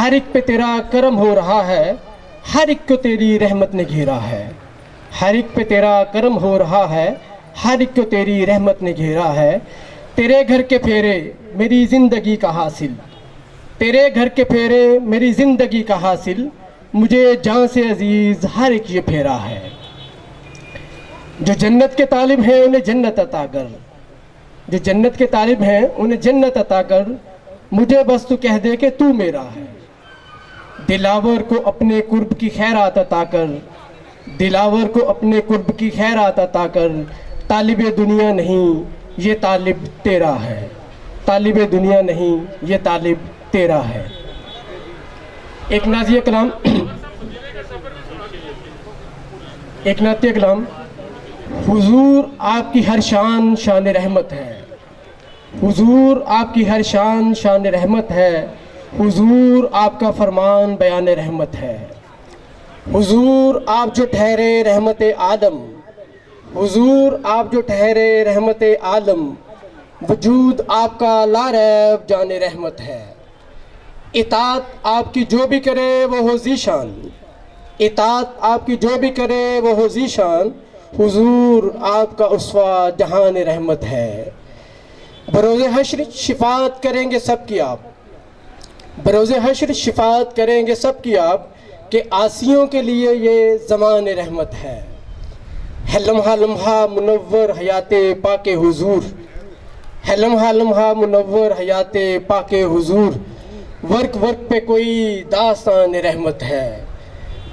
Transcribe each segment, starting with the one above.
हर एक पे तेरा करम हो रहा है, हर एक को तेरी रहमत ने घेरा है। हर एक पे तेरा करम हो रहा है, हर एक को तेरी रहमत ने घेरा है। तेरे घर के फेरे मेरी ज़िंदगी का हासिल, तेरे घर के फेरे मेरी ज़िंदगी का हासिल, मुझे जान से अजीज़ हर एक ये फेरा है। जो जन्नत के तालिब हैं उन्हें जन्नत अता कर, जो जन्नत के तालिब हैं उन्हें जन्नत अता कर, मुझे बस तू कह दे कि तू मेरा है। दिलावर को अपने कुर्ब की खैरात अता कर, दिलावर को अपने कुर्ब की खैरात अता कर, तालिब दुनिया नहीं ये तालिब तेरा है, तालिब दुनिया नहीं ये तालिब तेरा है। एक नाज़िया कलाम, एक नातिया कलाम। हुजूर आपकी हर शान शान रहमत है, हुजूर आपकी हर शान शान रहमत है, हुजूर आपका फरमान बयान रहमत है। हुजूर आप जो ठहरे रहमत आलम, हुजूर आप जो ठहरे रहमत आलम, वजूद आपका लारैब जान रहमत है। इताअत आपकी जो भी करे वो हो ज़ीशान, इताअत आपकी जो भी करे वो हो ज़ीशान, हुजूर आपका उसवा जहान रहमत है। बरोज़े हश्र शिफात करेंगे सबकी आप, बरोज़े हश्र शिफात करेंगे सबकी आप, कि आसियों के लिए ये ज़मान रहमत है लम्हा लम्हा मुनव्वर हयाते पाके हुजूर, है लम्हा लम्हा मुनव्वर हयाते पाके हुजूर, वर्क वर्क पे कोई दास्तान रहमत है।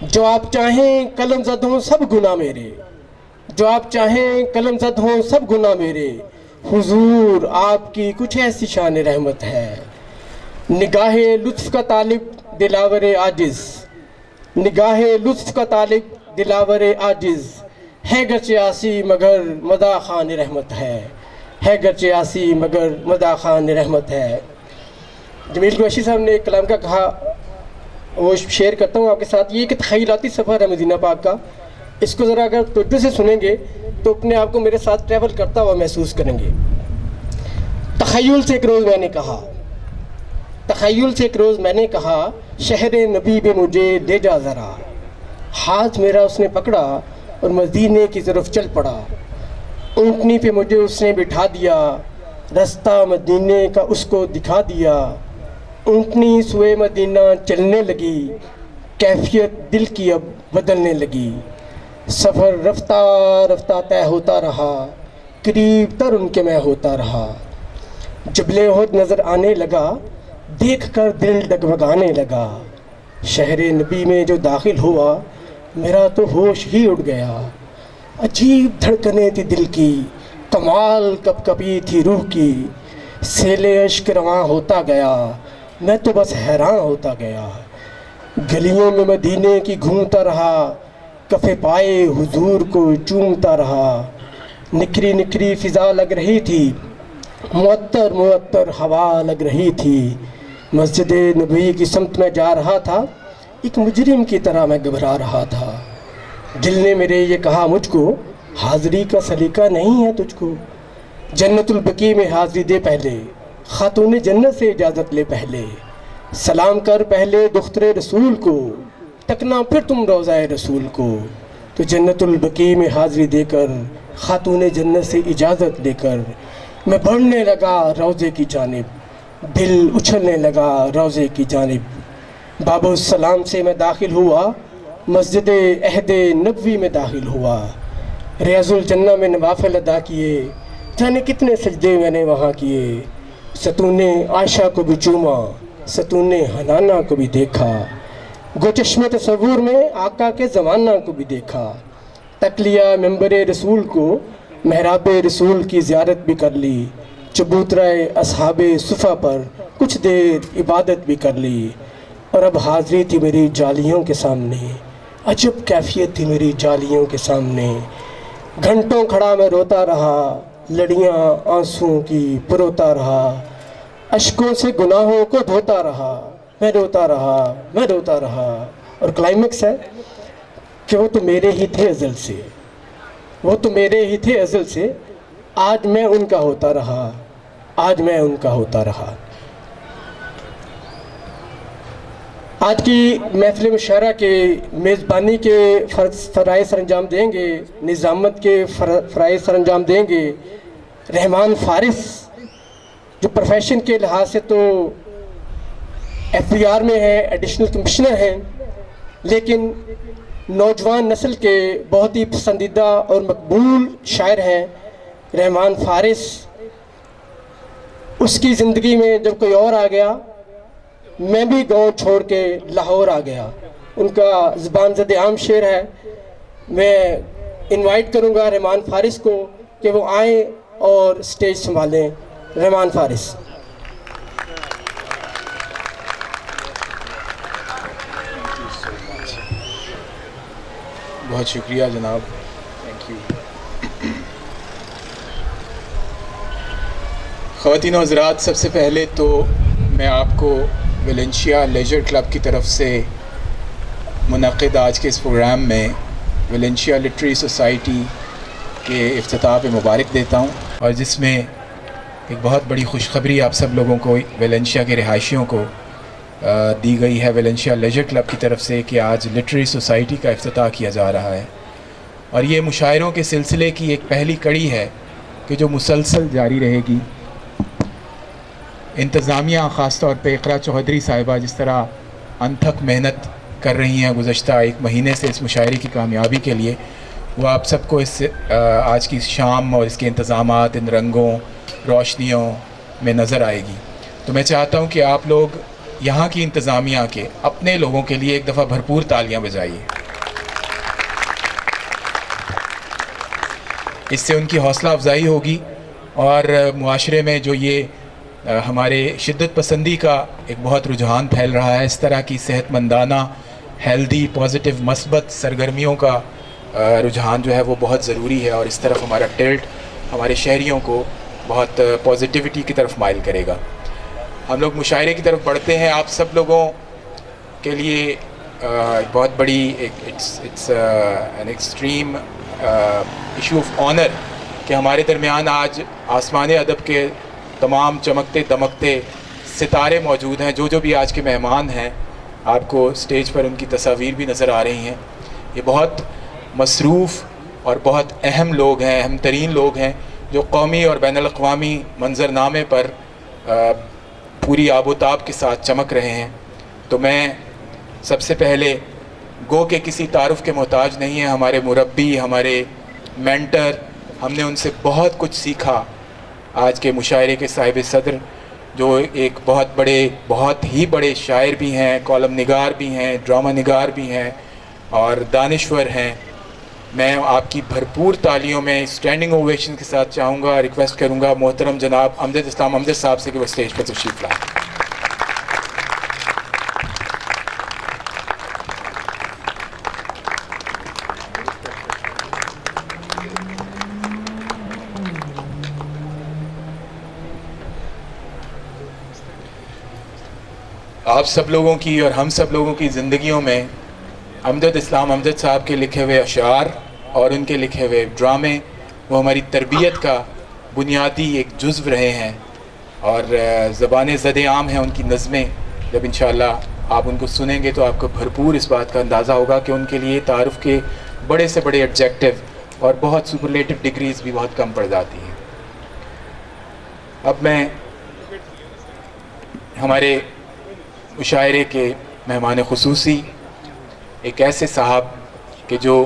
जो आप चाहें कलम ज़द हों सब गुनाह मेरे, जो आप चाहें कलम ज़द हों सब गुनाह मेरे, हुजूर आपकी कुछ ऐसी शान रहमत है। निगाहे लुत्फ़ का तालिब दिलावर आजिज़, निगाहे लुत्फ़ का तालिब दिलावर आजिज़, है गरचे आसी मगर मदा खान रहमत है गरचे आसी मगर मदा खान रहमत है। जमील कुरैशी साहब ने एक कलाम का कहा, वो शेयर करता हूँ आपके साथ। ये एक तख़य्युलाती सफ़र है मदीना पाक का, इसको ज़रा अगर तवज्जो से सुनेंगे तो अपने आप को मेरे साथ ट्रैवल करता हुआ महसूस करेंगे। तख़य्युल से एक रोज़ मैंने कहा, तख़य्युल से एक रोज़ मैंने कहा, शहर नबी में मुझे ले जा ज़रा। हाथ मेरा उसने पकड़ा और मदीने की तरफ चल पड़ा। ऊँटनी पे मुझे उसने बिठा दिया, रास्ता मदीने का उसको दिखा दिया। ऊँटनी सुए मदीना चलने लगी, कैफियत दिल की अब बदलने लगी। सफ़र रफ्ता रफ्ता तय होता रहा, करीब तर उनके मैं होता रहा। जबले उहद नज़र आने लगा, देख कर दिल डगमगाने लगा। शहर नबी में जो दाखिल हुआ, मेरा तो होश ही उड़ गया। अजीब धड़कने थी दिल की, कमाल कपकपी थी रूह की। सेले अश्क रवां होता गया, मैं तो बस हैरान होता गया। गलियों में मदीने की घूमता रहा, कफ़े पाए हुजूर को चूमता रहा। निखरी निखरी फ़िज़ा लग रही थी, मुअत्तर मुअत्तर हवा लग रही थी। मस्जिद नबी की समत में जा रहा था, एक मुजरिम की तरह मैं घबरा रहा था। दिल ने मेरे ये कहा मुझको, हाज़री का सलीका नहीं है तुझको। जन्नतुल बकी में हाज़री दे पहले, खातून जन्नत से इजाज़त ले पहले। सलाम कर पहले दुख्तरे रसूल को, तकना फिर तुम रोज़ाए रसूल को। तो जन्नतुल बकी में हाज़री देकर, खातून जन्नत से इजाज़त लेकर, मैं बढ़ने लगा रोज़े की जानिब, दिल उछलने लगा रोज़े की जानिब। बाबो सलाम से मैं दाखिल हुआ, मस्जिद अहद नबवी में दाखिल हुआ। रियाजुल जन्ना में नवाफिल अदा किए, जाने कितने सजदे मैंने वहाँ किए। सतूने आयशा को भी चूमा, सतूने हनाना को भी देखा। गोचश्मे तसव्वुर में आका के ज़माना को भी देखा। तक लिया मेंबर रसूल को, महराब रसूल की ज़ियारत भी कर ली। चबूतराए असहाबे सुफ़ा पर कुछ देर इबादत भी कर ली। और अब हाज़री थी मेरी जालियों के सामने, अजब कैफियत थी मेरी जालियों के सामने। घंटों खड़ा मैं रोता रहा, लड़ियाँ आंसुओं की परोता रहा। अश्कों से गुनाहों को धोता रहा, मैं रोता रहा, मैं रोता रहा। और क्लाइमेक्स है कि वो तो मेरे ही थे अज़ल से, वो तो मेरे ही थे अज़ल से। आज मैं उनका होता रहा, आज मैं उनका होता रहा। आज की महफिल मुशायरा के मेज़बानी के फ़राइज़ सरअंजाम देंगे, निज़ामत के फ़राइज़ सरअंजाम देंगे रहमान फ़ारिस, जो प्रोफेशन के लिहाज से तो FBR में है, एडिशनल कमिश्नर हैं, लेकिन नौजवान नस्ल के बहुत ही पसंदीदा और मकबूल शायर हैं रहमान फ़ारिस। उसकी ज़िंदगी में जब कोई और आ गया, मैं भी गांव छोड़ के लाहौर आ गया, उनका ज़बान ज़द आम शेर है। मैं इनवाइट करूंगा रहमान फ़ारिस को कि वो आएँ और स्टेज संभालें। रहमान फ़ारिस। बहुत शुक्रिया जनाब, थैंक यू। ख़वातीन और हज़रात, सबसे पहले तो मैं आपको वेलेंशिया लेजर क्लब की तरफ से मुनक़िद आज के इस प्रोग्राम में वेलेंशिया लिटरेरी सोसाइटी के इफ्तिताह पे मुबारक देता हूँ, और जिसमें एक बहुत बड़ी खुशखबरी आप सब लोगों को, वेलेंशिया के रिहायशियों को दी गई है वेलेंशिया लेजर क्लब की तरफ से कि आज लिटरेरी सोसाइटी का इफ्तिताह किया जा रहा है। और ये मुशायरों के सिलसिले की एक पहली कड़ी है कि जो मुसलसल जारी रहेगी। इंतज़ामिया ख़ास तौर पे इक़रा चौधरी साहिबा जिस तरह अनथक मेहनत कर रही हैं गुज़श्ता एक महीने से इस मुशायरे की कामयाबी के लिए, वो आप सबको इस आज की शाम और इसके इंतज़ामात, इन रंगों रोशनियों में नज़र आएगी। तो मैं चाहता हूँ कि आप लोग यहाँ की इंतज़ामिया के अपने लोगों के लिए एक दफ़ा भरपूर तालियाँ बजाइए। इससे उनकी हौसला अफजाई होगी और मुआशरे में जो ये हमारे शिद्दत पसंदी का एक बहुत रुझान फैल रहा है, इस तरह की सेहतमंदाना, हेल्दी, पॉजिटिव, मस्बत सरगर्मियों का रुझान जो है वो बहुत ज़रूरी है, और इस तरफ हमारा टिल्ट हमारे शहरियों को बहुत पॉजिटिविटी की तरफ माइल करेगा। हम लोग मुशायरे की तरफ बढ़ते हैं। आप सब लोगों के लिए बहुत बड़ी it's an extreme issue of honour कि हमारे दरमियान आज आसमान अदब के तमाम चमकते दमकते सितारे मौजूद हैं। जो भी आज के मेहमान हैं, आपको स्टेज पर उनकी तस्वीर भी नज़र आ रही हैं। ये बहुत मसरूफ़ और बहुत अहम लोग हैं, अहम तरीन लोग हैं, जो कौमी और बैनुल अक़वामी मंजरनामे पर पूरी आबोताब के साथ चमक रहे हैं। तो मैं सबसे पहले गो के किसी तारुफ़ के मोहताज नहीं है, हमारे मुरब्बी, हमारे मेंटर, हमने उनसे बहुत कुछ सीखा। आज के मुशायरे के साहिब सदर जो एक बहुत ही बड़े शायर भी हैं, कॉलम निगार भी हैं, ड्रामा निगार भी हैं और दानिश्वर हैं। मैं आपकी भरपूर तालियों में स्टैंडिंग ओवेशन के साथ चाहूँगा, रिक्वेस्ट करूँगा मोहतरम जनाब अमजद इस्लाम अमजद साहब से कि वो स्टेज पर तशरीफ़ लाएँ। आप सब लोगों की और हम सब लोगों की ज़िंदगियों में अमजद इस्लाम अमजद साहब के लिखे हुए अशार और उनके लिखे हुए ड्रामे वो हमारी तरबियत का बुनियादी एक जुज़्व रहे हैं, और ज़बान ज़द आम हैं उनकी नज़में। जब इंशाअल्लाह आप उनको सुनेंगे तो आपको भरपूर इस बात का अंदाज़ा होगा कि उनके लिए तारुफ़ के बड़े से बड़े एडजेक्टिव और बहुत सुपरलेटिव डिग्रीज़ भी बहुत कम पड़ जाती हैं। अब मैं हमारे मुशायरे के मेहमान खुसूसी एक ऐसे साहब के जो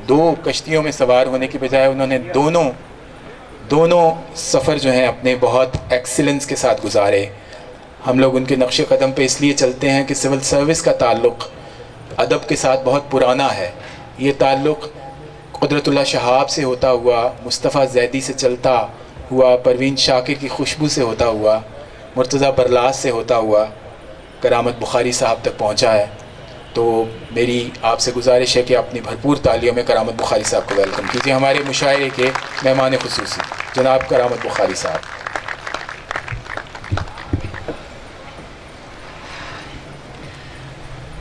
दो कश्तियों में सवार होने की बजाय उन्होंने दोनों सफ़र जो हैं अपने बहुत एक्सीलेंस के साथ गुजारे। हम लोग उनके नक्शे कदम पे इसलिए चलते हैं कि सिविल सर्विस का ताल्लुक़ अदब के साथ बहुत पुराना है। ये ताल्लुक़ कुदरतुल्लाह शहाब से होता हुआ, मुस्तफ़ा ज़ैदी से चलता हुआ, परवीन शाकिर की खुशबू से होता हुआ, मुर्तज़ा बरलास से होता हुआ करामत बुखारी साहब तक पहुंचा है। तो मेरी आपसे गुजारिश है कि अपनी भरपूर तालियों में करामत बुखारी साहब को वेलकम कीजिए, हमारे मुशायरे के मेहमान खुसूसी जनाब करामत बुखारी साहब।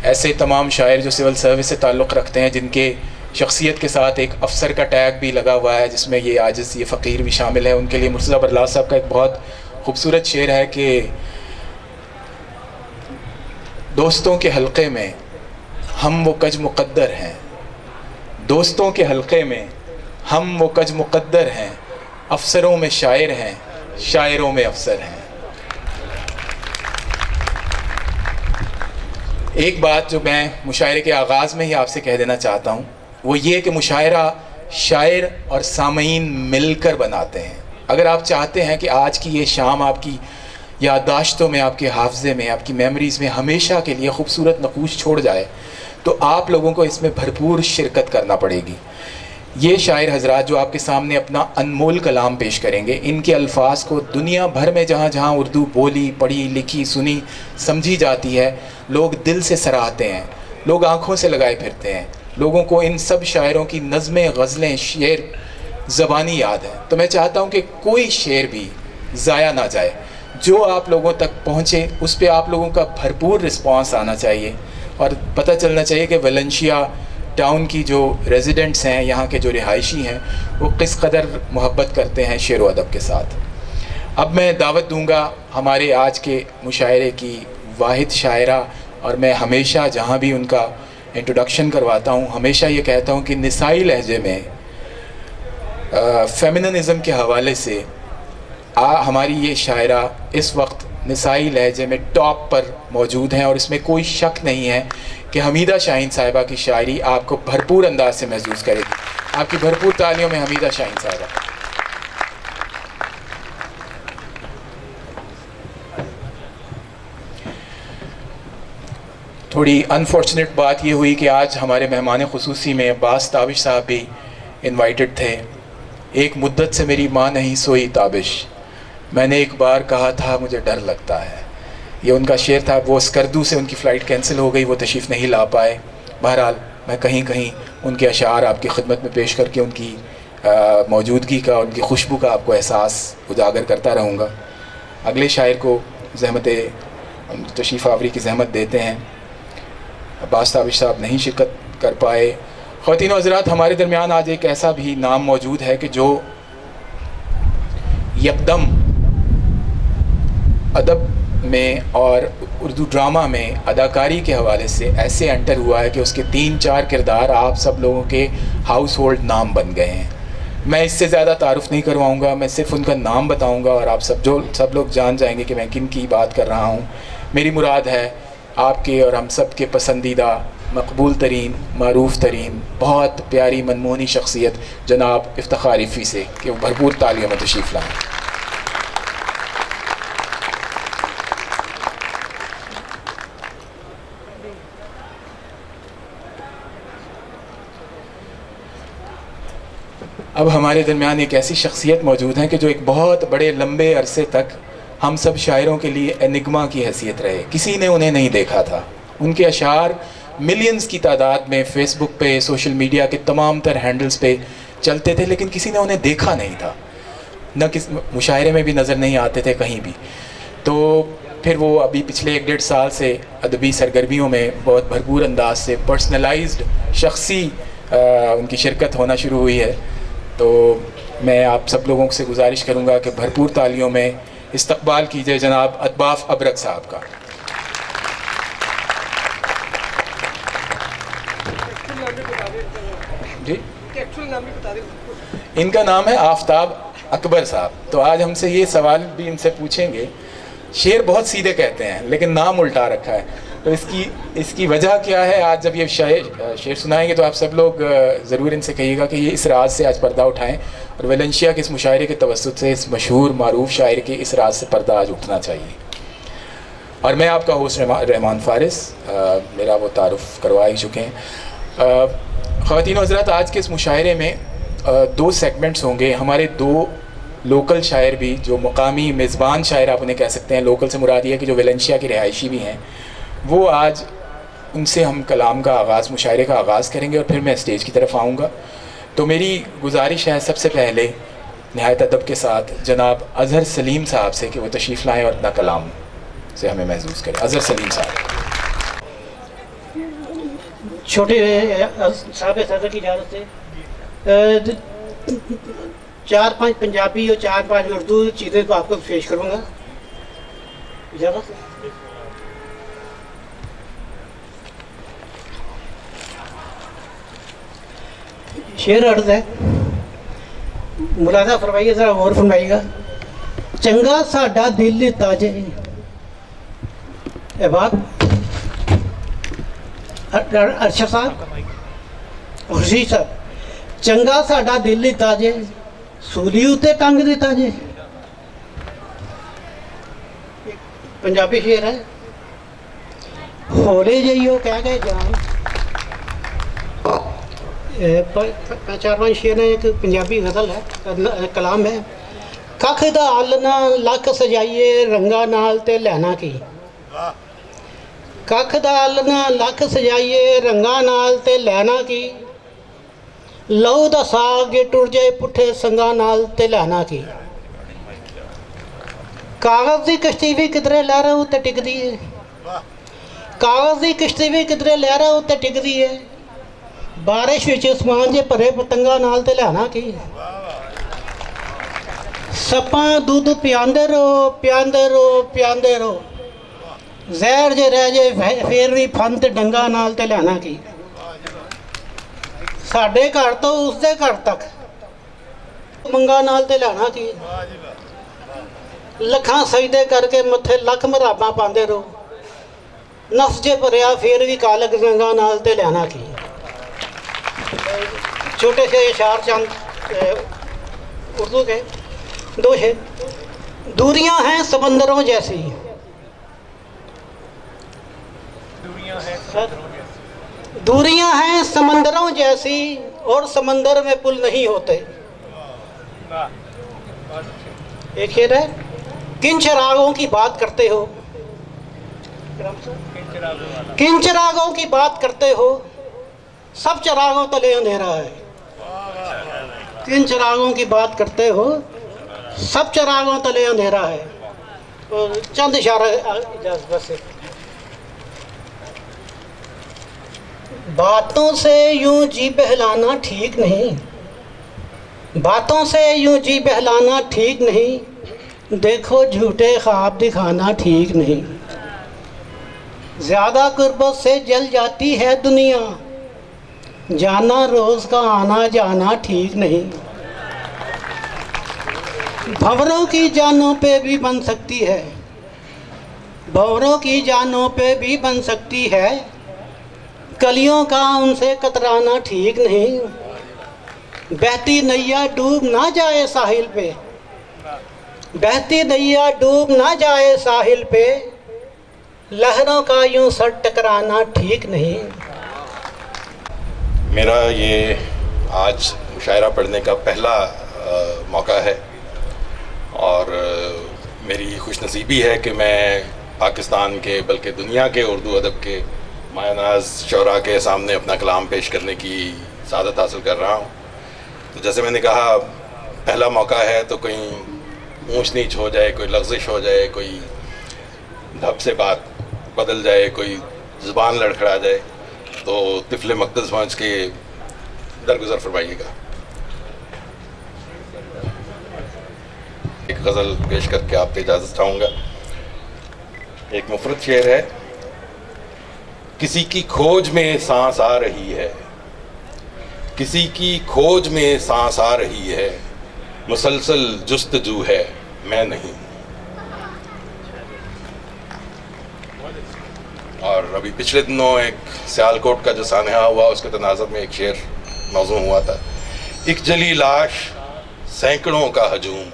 ऐसे तमाम शायर जो सिविल सर्विस से ताल्लुक़ रखते हैं, जिनके शख्सियत के साथ एक अफसर का टैग भी लगा हुआ है, जिसमें ये आजिज़, ये फ़कीर भी शामिल है, उनके लिए मुर्तज़ा बरलास साहब का एक बहुत खूबसूरत शेर है कि दोस्तों के हलक़े में हम वो कज मुक़द्दर हैं, दोस्तों के हलक़े में हम वो कज मुक़द्दर हैं, अफसरों में शायर हैं, शायरों में अफसर हैं। एक बात जो मैं मुशायरे के आगाज़ में ही आपसे कह देना चाहता हूँ वो ये कि मुशायरा शायर और सामईन मिलकर बनाते हैं। अगर आप चाहते हैं कि आज की ये शाम आपकी याददाश्तों में, आपके हाफ़ज़े में, आपकी मेमोरीज़ में हमेशा के लिए ख़ूबसूरत नक़ूश छोड़ जाए तो आप लोगों को इसमें भरपूर शिरकत करना पड़ेगी। ये शायर हज़रात जो आपके सामने अपना अनमोल कलाम पेश करेंगे, इनके अल्फाज को दुनिया भर में जहाँ जहाँ उर्दू बोली, पढ़ी, लिखी, सुनी, समझी जाती है, लोग दिल से सराहते हैं, लोग आँखों से लगाए फिरते हैं। लोगों को इन सब शायरों की नज़में, गज़लें, शेर ज़बानी याद है। तो मैं चाहता हूँ कि कोई शेर भी ज़ाया ना जाए, जो आप लोगों तक पहुँचे उस पर आप लोगों का भरपूर रिस्पॉन्स आना चाहिए और पता चलना चाहिए कि वेलेंशिया टाउन की जो रेजिडेंट्स हैं, यहाँ के जो रिहायशी हैं, वो किस कदर मोहब्बत करते हैं शेर व अदब के साथ। अब मैं दावत दूंगा हमारे आज के मुशायरे की वाहिद शायरा, और मैं हमेशा जहाँ भी उनका इंट्रोडक्शन करवाता हूँ हमेशा ये कहता हूँ कि निसाई लहजे में फेमिनिज़म के हवाले से हमारी ये शायरा इस वक्त निसाई लहजे में टॉप पर मौजूद हैं, और इसमें कोई शक नहीं है कि हमीदा शाहीन साहिबा की शायरी आपको भरपूर अंदाज से महसूस करेगी। आपकी भरपूर तालियों में हमीदा शाहीन साहिबा। थोड़ी अनफॉर्चुनेट बात ये हुई कि आज हमारे मेहमान खुसूसी में अब्बास ताबिश साहब भी इनवाइटेड थे। एक मुद्दत से मेरी माँ नहीं सोई ताबिश, मैंने एक बार कहा था मुझे डर लगता है। ये उनका शेर था। वो स्कर्दू से उनकी फ़्लाइट कैंसिल हो गई, वो तशरीफ़ नहीं ला पाए। बहरहाल मैं कहीं कहीं उनके अशार आपकी खिदमत में पेश करके उनकी मौजूदगी का, उनकी खुशबू का आपको एहसास उजागर करता रहूँगा। अगले शायर को ज़हमत तशरीफ़ आवरी की ज़हमत देते हैं। अब्बास ताबिश साहब नहीं शिरकत कर पाए। ख़वातीन व हज़रात, हमारे दरमियान आज एक ऐसा भी नाम मौजूद है कि जो यकदम अदब में और उर्दू ड्रामा में अदाकारी के हवाले से ऐसे एंटर हुआ है कि उसके 3-4 किरदार आप सब लोगों के हाउस होल्ड नाम बन गए हैं। मैं इससे ज़्यादा तारुफ़ नहीं करवाऊँगा, मैं सिर्फ उनका नाम बताऊँगा और आप सब लोग जान जाएंगे कि मैं किन की बात कर रहा हूँ। मेरी मुराद है आपके और हम सब के पसंदीदा, मकबूल तरीन, मारूफ़ तरीन, बहुत प्यारी मनमोहनी शख्सियत जनाब इफ्तिखार रिफ़ी से कि वो भरपूर तालियों में तशरीफ़ लाएँ। अब हमारे दरमियान एक ऐसी शख्सियत मौजूद हैं कि जो एक बहुत बड़े लंबे अरसे तक हम सब शायरों के लिए एनिग्मा की हैसियत रहे। किसी ने उन्हें नहीं देखा था। उनके अशार मिलियंस की तादाद में फ़ेसबुक पे, सोशल मीडिया के तमाम तर हैंडल्स पे चलते थे, लेकिन किसी ने उन्हें देखा नहीं था, न किस मुशायरे में भी नज़र नहीं आते थे कहीं भी। तो फिर वो अभी पिछले 1-1.5 साल से अदबी सरगर्मियों में बहुत भरपूर अंदाज से पर्सनलाइज्ड शख्सी उनकी शिरकत होना शुरू हुई है। तो मैं आप सब लोगों से गुजारिश करूंगा कि भरपूर तालियों में इस्तकबाल कीजिए जनाब अतबाफ अबरक साहब का। जी, इनका नाम है आफ्ताब अकबर साहब। तो आज हमसे ये सवाल भी इनसे पूछेंगे। शेर बहुत सीधे कहते हैं लेकिन नाम उल्टा रखा है, तो इसकी वजह क्या है? आज जब ये शेर सुनाएंगे तो आप सब लोग ज़रूर इनसे कहिएगा कि ये इस राज से आज पर्दा उठाएं, और वेलेंशिया के इस मुशायरे के तवस्सुत से इस मशहूर मारूफ शायर के इस राज से पर्दा आज उठना चाहिए। और मैं आपका होस्ट रहमान फ़ारिस, मेरा वो तारुफ़ करवा ही चुके हैं। ख़वातीन व हज़रात, आज के इस मुशायरे में 2 सेगमेंट्स होंगे। हमारे 2 लोकल शायर भी, जो मुकामी मेज़बान शायर आप उन्हें कह सकते हैं, लोकल से मुराद ये कि जो वेलेंशिया के रिहायशी भी हैं, वो आज उनसे हम कलाम का आगाज़, मुशायरे का आगाज़ करेंगे और फिर मैं स्टेज की तरफ आऊँगा। तो मेरी गुजारिश है सबसे पहले नहायत अदब के साथ जनाब अज़हर सलीम साहब से कि वो तशरीफ़ लाएँ और अपना कलाम से हमें महसूस करें। अज़हर सलीम साहब। छोटे साहब सदर की इजाज़त से 4-5 पंजाबी और 4-5 उर्दू चीज़ें तो आपको पेश करूँगा। इजाज़त शेर अर्ज है, मुलाजा फरमाइए, ज़रा गौर फरमाइएगा। चंगा साडा दिल ताजे, ए बात अरशद साहब, खुर्शीद साहब, चंगा साडा दिल ताजे, सूली उत्ते टंग दिता जे। पंजाबी शेर है। होले जइयो कह गए जान, 4-5 शेर है। एक पंजाबी गज़ल है, कलाम है। कख दा आलना लख सजाइए रंगा नाल ते लैना की, कख दा आलना लख सजाइए रंगा नाल ते लैना की, लहू दा साग टुर जाए पुठे संगा नाल ते लैना की, कागज़ की किश्ती भी किधरे लहरा उत्ते टिकदी है, कागज़ की किश्ती भी किधरे लहरा उत्ते टिकदी है, बारिश विच समान जे भरे पतंगा नाल ते लैना की, सप्पां दूध पियांदे रहो पियांदे रहो पियांदे रहो, जहर जे रह जाए फिर भी फन ते डंगा नाल ते लैना की, साडे घर तो उसदे घर तक मंगा नाल ते लैना की, लखां सजदे करके मत्थे लख मराबा पांदे रहो, नफ्स जे भरिया फिर भी कालक रंगा नाल ते लैना की। छोटे से इशार चंद उर्दू के 2 शेर। दूरियां हैं समंदरों जैसी, दूरियां हैं समंदरों जैसी और समंदर में पुल नहीं होते। एक शेर है, किन चिरागों की बात करते हो, किन चिरागों की बात करते हो, सब चिरागों तले अंधेरा है, किन चिरागों की बात करते हो, सब चिरागों तले अंधेरा है। और चंद इशारा बस। बातों से यूं जी बहलाना ठीक नहीं, बातों से यूं जी बहलाना ठीक नहीं, देखो झूठे ख्वाब दिखाना ठीक नहीं, ज़्यादा कुर्बत से जल जाती है दुनिया, जाना रोज़ का आना जाना ठीक नहीं, भंवरों की जानों पे भी बन सकती है, भंवरों की जानों पे भी बन सकती है, कलियों का उनसे कतराना ठीक नहीं, बहती नैया डूब ना जाए साहिल पे, बहती नैया डूब ना जाए साहिल पे, लहरों का यूं सर टकराना ठीक नहीं। मेरा ये आज मुशायरा पढ़ने का पहला मौका है और मेरी खुशनसीबी है कि मैं पाकिस्तान के बल्कि दुनिया के उर्दू अदब के मायनाज शौरा के सामने अपना कलाम पेश करने की सादत हासिल कर रहा हूँ। तो जैसे मैंने कहा, पहला मौका है तो कहीं ऊंच नीच हो जाए, कोई लफ्ज़िश हो जाए, कोई धब से बात बदल जाए, कोई ज़ुबान लड़खड़ा जाए, तो तिफले मक़दस समझ के दरगुजर फरमाइएगा। एक गज़ल पेश करके आपसे इजाज़त चाहूँगा। एक मुफरत शेर है, किसी की खोज में सांस आ रही है, किसी की खोज में सांस आ रही है, मुसलसल जुस्तजू है मैं नहीं। और अभी पिछले दिनों एक सियालकोट का जो सानहा हुआ उसके तनाज़ुर में एक शेर मौजू हुआ था, एक जली लाश सैकड़ों का हजूम,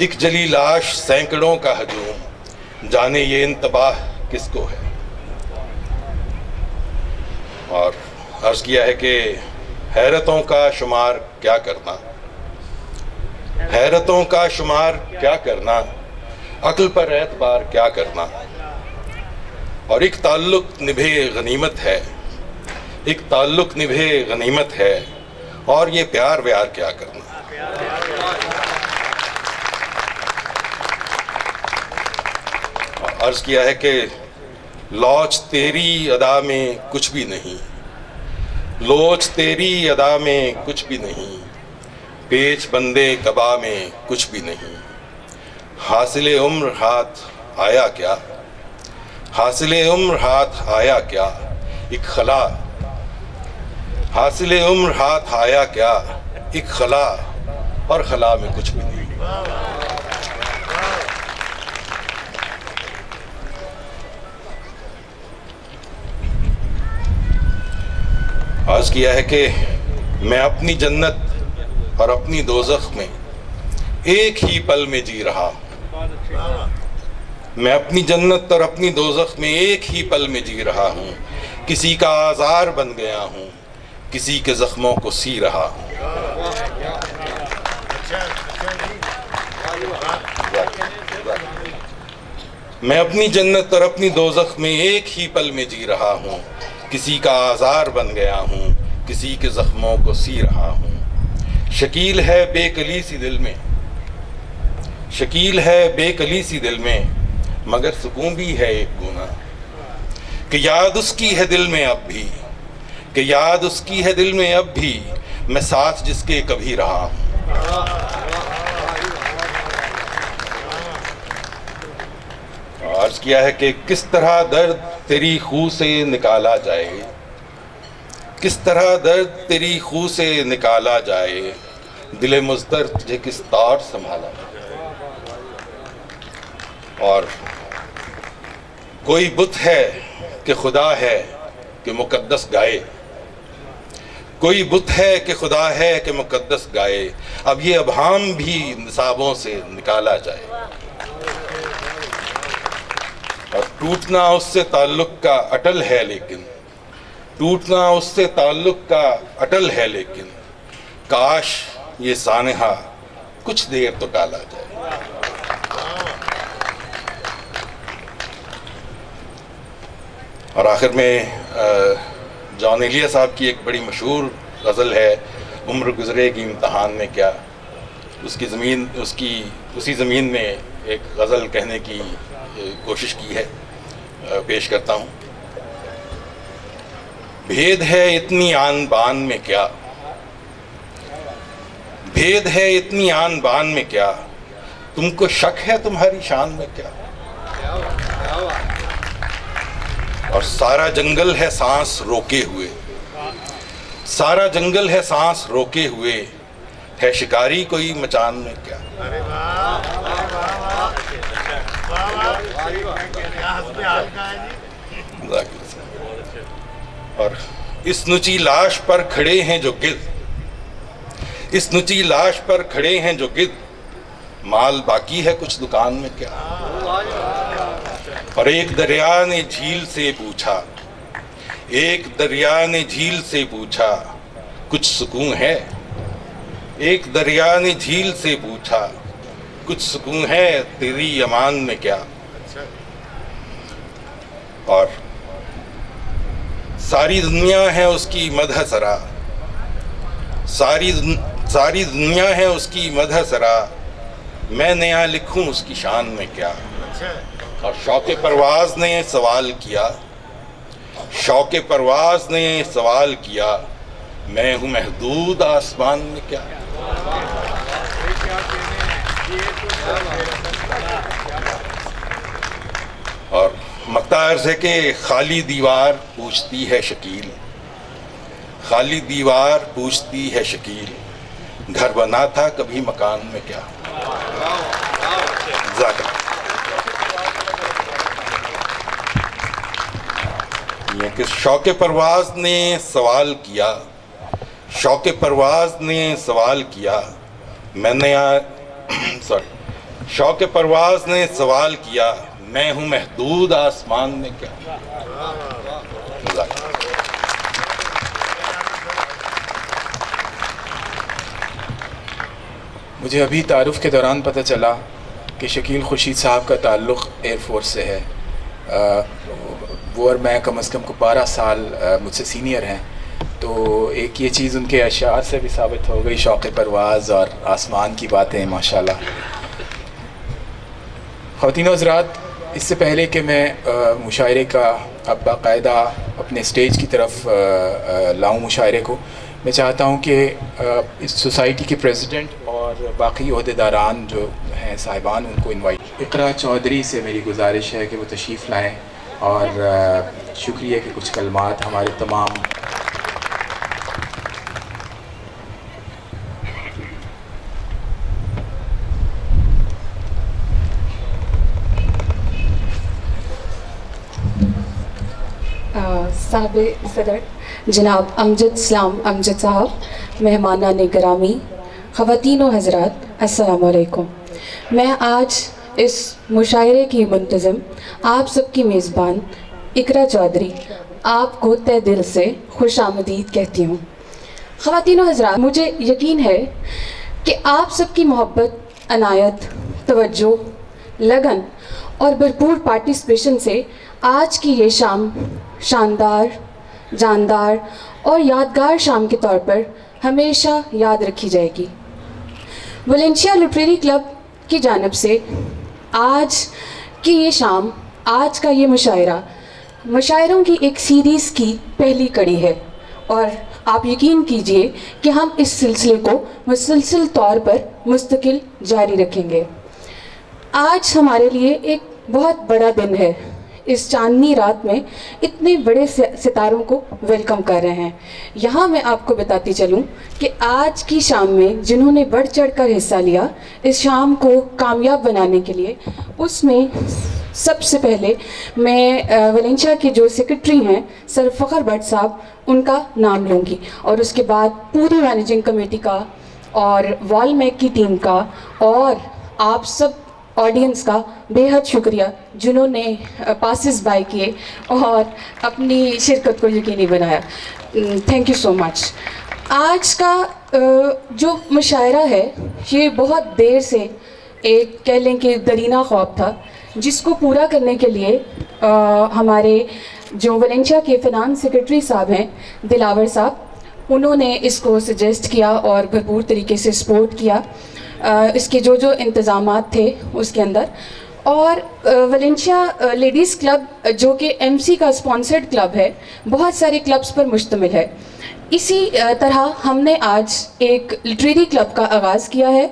एक जली लाश सैकड़ों का हजूम, जाने ये इंतबाह किसको है। और अर्ज़ किया है कि हैरतों का शुमार क्या करना, हैरतों का शुमार क्या करना, अक्ल पर एतबार क्या करना, और एक ताल्लुक़ निभे गनीमत है, एक ताल्लुक़ निभे गनीमत है, और ये प्यार व्यार क्या करना। अर्ज़ किया है कि लौच तेरी अदा में कुछ भी नहीं, लोच तेरी अदा में कुछ भी नहीं, पेच बंदे कबा में कुछ भी नहीं, हासिले उम्र हाथ आया क्या, हासिले उम्र हाथ आया क्या, एक खला हासिले उम्र हाथ आया क्या, एक खला और खला में कुछ भी नहीं। आज किया है कि मैं अपनी जन्नत और अपनी दोज़ख में एक ही पल में जी रहा हूँ। मैं अपनी जन्नत और अपनी दोज़ख में एक ही पल में जी रहा हूँ। किसी का आज़ार बन गया हूँ, किसी के ज़ख्मों को सी रहा हूँ। मैं अपनी जन्नत और अपनी दोज़ख में एक ही पल में जी रहा हूँ। किसी का आज़ार बन गया हूँ, किसी के ज़ख्मों को सी रहा हूँ। शकील है बेकली सी दिल में, शकील है बेकली सी दिल में, मगर सुकून भी है एक गुना कि याद उसकी है दिल में अब भी, कि याद उसकी है दिल में अब भी, मैं साथ जिसके कभी रहा हूँ। अर्ज किया है कि किस तरह दर्द तेरी खूह से निकाला जाए, किस तरह दर्द तेरी खूह से निकाला जाए, दिले मुज़्दर तुझे किस तार संभाला। और कोई बुत है कि खुदा है कि मुकद्दस गाए, कोई बुत है कि खुदा है कि मुकद्दस गाए, अब ये अभाम भी निसाबों से निकाला जाए। और टूटना उससे ताल्लुक़ का अटल है लेकिन, टूटना उससे ताल्लुक़ का अटल है लेकिन, काश ये सानहा कुछ देर तो टाला जाए। और आखिर में जॉन एलिया साहब की एक बड़ी मशहूर गज़ल है, उम्र गुज़रेगी इम्तहान में क्या। उसकी ज़मीन उसी ज़मीन में एक गज़ल कहने की कोशिश की है, पेश करता हूँ। भेद है इतनी आन बान में क्या, भेद है इतनी आन बान में क्या, तुमको शक है तुम्हारी शान में क्या। और सारा जंगल है सांस रोके हुए, सारा जंगल है सांस रोके हुए, है शिकारी कोई मचान में क्या। और इस नुची लाश पर खड़े हैं जो गिद्ध, इस नुची लाश पर खड़े हैं जो गिद्ध, माल बाकी है कुछ दुकान में क्या। और एक दरिया ने झील से पूछा, एक दरिया ने झील से पूछा, कुछ सुकून है। एक दरिया ने झील से पूछा, कुछ सुकून है तेरी अमान में क्या। और सारी दुनिया है उसकी मदह सरा, सारी दुनिया है उसकी मदह सरा, मैं नया लिखूं उसकी शान में क्या। और शौक़े परवाज़ ने सवाल किया, शौक़े परवाज़ ने सवाल किया, मैं हूँ महदूद आसमान में क्या। और मक्ता अर्ज़ है कि खाली दीवार पूछती है शकील, खाली दीवार पूछती है शकील, घर बना था कभी मकान में क्या। ये कि शौक़े परवाज़ ने सवाल किया, शौक़े परवाज़ ने सवाल किया, मैंने शौक़े परवाज़ ने सवाल किया, मैं हूँ महदूद आसमान में क्या। मुझे अभी तारुफ़ के दौरान पता चला कि शकील खुर्शीद साहब का ताल्लुक़ एयरफोर्स से है। वो और मैं कम से कम को 12 साल मुझसे सीनियर हैं, तो एक ये चीज़ उनके अशार से भी साबित हो गई, शौक़ परवाज़ और आसमान की बातें माशाल्लाह। ख़वातीन हज़रात, इससे पहले कि मैं मुशायरे का अब बाकायदा अपने स्टेज की तरफ लाऊं मुशायरे को, मैं चाहता हूं कि इस सोसाइटी के प्रेसिडेंट और बाकी ओहदेदारान जो हैं साहिबान, उनको इनवाइट। इकरा चौधरी से मेरी गुजारिश है कि वो तशरीफ़ लाएँ और शुक्रिया के कुछ कलमात हमारे तमाम साबिक़ सदर जनाब अमजद इस्लाम अमजद साहब, मेहमानान गिरामी, ख़वातीन व हज़रात, अस्सलामु अलैकुम। मैं आज इस मुशायरे की मुंतज़िम आप सबकी मेज़बान इकरा चौधरी आपको तहे दिल से खुशामदीद कहती हूँ। ख़वातीन व हज़रात, मुझे यकीन है कि आप सबकी मोहब्बत, अनायत, तवज्जो, लगन और भरपूर पार्टिसिपेशन से आज की ये शाम शानदार, जानदार और यादगार शाम के तौर पर हमेशा याद रखी जाएगी। वलेंशिया लिटरेरी क्लब की जानिब से आज की ये शाम, आज का ये मुशायरों की एक सीरीज़ की पहली कड़ी है और आप यकीन कीजिए कि हम इस सिलसिले को मुसलसल तौर पर मुस्तकिल जारी रखेंगे। आज हमारे लिए एक बहुत बड़ा दिन है। इस चांदनी रात में इतने बड़े सितारों को वेलकम कर रहे हैं। यहाँ मैं आपको बताती चलूँ कि आज की शाम में जिन्होंने बढ़ चढ़ कर हिस्सा लिया इस शाम को कामयाब बनाने के लिए, उसमें सबसे पहले मैं वलेंशिया के जो सेक्रेटरी हैं सर फ़खर भट्ट साहब, उनका नाम लूँगी और उसके बाद पूरी मैनेजिंग कमेटी का और वॉलमैक की टीम का और आप सब ऑडियंस का बेहद शुक्रिया जिन्होंने पासिस बाय किए और अपनी शिरकत को यकीनी बनाया। Thank you so much. आज का जो मुशायरा है ये बहुत देर से एक कह लें कि दरीना ख्वाब था, जिसको पूरा करने के लिए हमारे जो वलेंशिया के फ़िनांस सेक्रेटरी साहब हैं दिलावर साहब, उन्होंने इसको सजेस्ट किया और भरपूर तरीके से सपोर्ट किया। इसके जो जो इंतज़ामात थे उसके अंदर, और वलेंशिया लेडीज़ क्लब जो कि एमसी का स्पॉन्सर्ड क्लब है, बहुत सारे क्लब्स पर मुश्तमिल है। इसी तरह हमने आज एक लिटरेरी क्लब का आगाज़ किया है।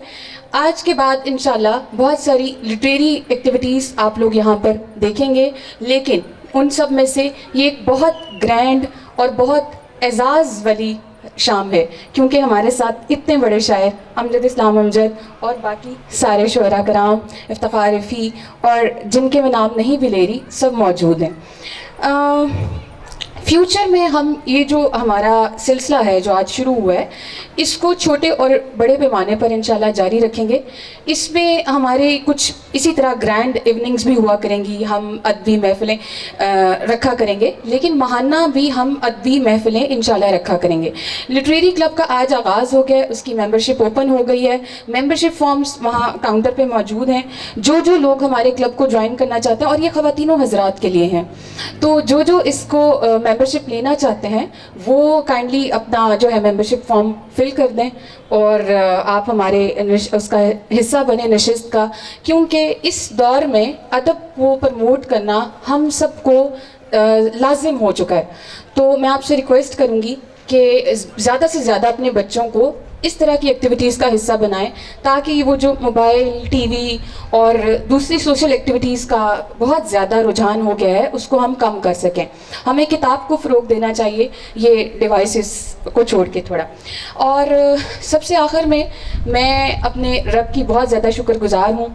आज के बाद इंशाल्लाह बहुत सारी लिटरेरी एक्टिविटीज़ आप लोग यहाँ पर देखेंगे, लेकिन उन सब में से ये एक बहुत ग्रैंड और बहुत एजाज़ वाली शाम है, क्योंकि हमारे साथ इतने बड़े शायर अमजद इस्लाम अमजद और बाकी सारे शुअरा कराम, इफ्तिखार रफ़ी और जिनके मैं नाम नहीं भी ले रही, सब मौजूद हैं। फ्यूचर में हम ये जो हमारा सिलसिला है जो आज शुरू हुआ है, इसको छोटे और बड़े पैमाने पर इंशाल्लाह जारी रखेंगे। इसमें हमारे कुछ इसी तरह ग्रैंड इवनिंग्स भी हुआ करेंगी, हम अदबी महफ़िलें रखा करेंगे, लेकिन माहाना भी हम अदबी महफ़िलें इंशाल्लाह रखा करेंगे। लिटरेरी क्लब का आज आगाज़ हो गया, उसकी मेंबरशिप ओपन हो गई है। मेंबरशिप फॉर्म्स वहाँ काउंटर पे मौजूद हैं। जो जो लोग हमारे क्लब को ज्वाइन करना चाहते हैं, और ये ख़वातीनों हज़रात के लिए हैं, तो जो जो इसको मेंबरशिप लेना चाहते हैं वो काइंडली अपना जो है मेंबरशिप फॉर्म फिल कर दें और आप हमारे उसका हिस्सा बने नशिस्त का, क्योंकि इस दौर में अदब को प्रमोट करना हम सबको लाजिम हो चुका है। तो मैं आपसे रिक्वेस्ट करूँगी कि ज़्यादा से ज़्यादा अपने बच्चों को इस तरह की एक्टिविटीज़ का हिस्सा बनाएं, ताकि वो जो मोबाइल, टीवी और दूसरी सोशल एक्टिविटीज़ का बहुत ज़्यादा रुझान हो गया है उसको हम कम कर सकें। हमें किताब को फ़रोग़ देना चाहिए, ये डिवाइसेस को छोड़ के थोड़ा। और सबसे आखिर में मैं अपने रब की बहुत ज़्यादा शुक्रगुज़ार हूँ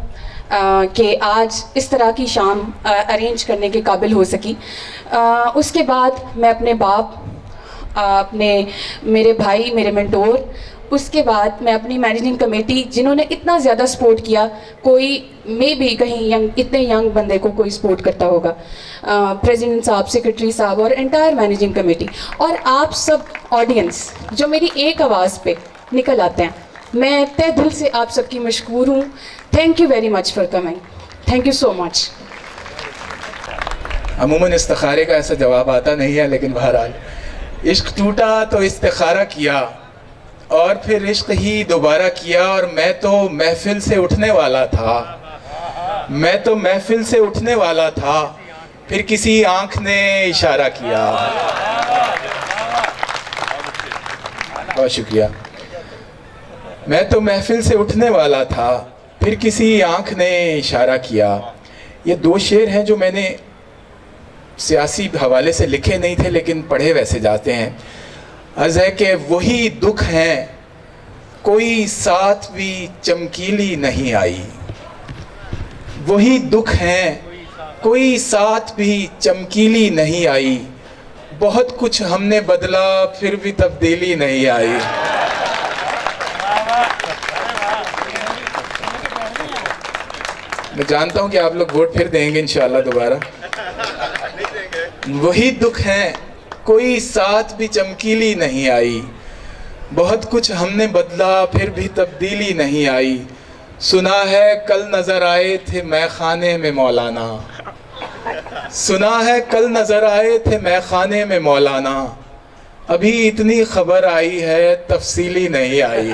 कि आज इस तरह की शाम अरेंज करने के काबिल हो सकी। उसके बाद मैं अपने बाप, अपने मेरे भाई, मेरे मेंटोर, उसके बाद मैं अपनी मैनेजिंग कमेटी जिन्होंने इतना ज़्यादा सपोर्ट किया, कोई मे भी कहीं इतने यंग बंदे को कोई सपोर्ट करता होगा, प्रेसिडेंट साहब, सेक्रेटरी साहब और एंटायर मैनेजिंग कमेटी, और आप सब ऑडियंस जो मेरी एक आवाज़ पे निकल आते हैं, मैं तहे दिल से आप सबकी मशकूर हूँ। Thank you very much for coming. Thank you so much. अमूमन इस्तिखारे का ऐसा जवाब आता नहीं है, लेकिन बहरहाल इश्क टूटा तो इस्तिखारा किया और फिर इश्क ही दोबारा किया, और मैं तो महफिल से उठने वाला था, मैं तो महफिल से उठने वाला था, फिर किसी आंख ने इशारा किया। बहुत शुक्रिया। मैं तो महफिल से उठने वाला था, फिर किसी आंख ने इशारा किया। ये दो शेर हैं जो मैंने सियासी हवाले से लिखे नहीं थे, लेकिन पढ़े वैसे जाते हैं। अर्ज़ है कि वही दुख हैं, कोई साथ भी चमकीली नहीं आई। वही दुख हैं, कोई साथ भी चमकीली नहीं आई। बहुत कुछ हमने बदला फिर भी तब्दीली नहीं आई। मैं जानता हूं कि आप लोग वोट फिर देंगे इंशाल्लाह दोबारा। वही दुख है, कोई साथ भी चमकीली नहीं आई। बहुत कुछ हमने बदला फिर भी तब्दीली नहीं आई। सुना है कल नजर आए थे मैखाने में मौलाना, सुना है कल नजर आए थे मैखाने में मौलाना, अभी इतनी खबर आई है तफसीली नहीं आई।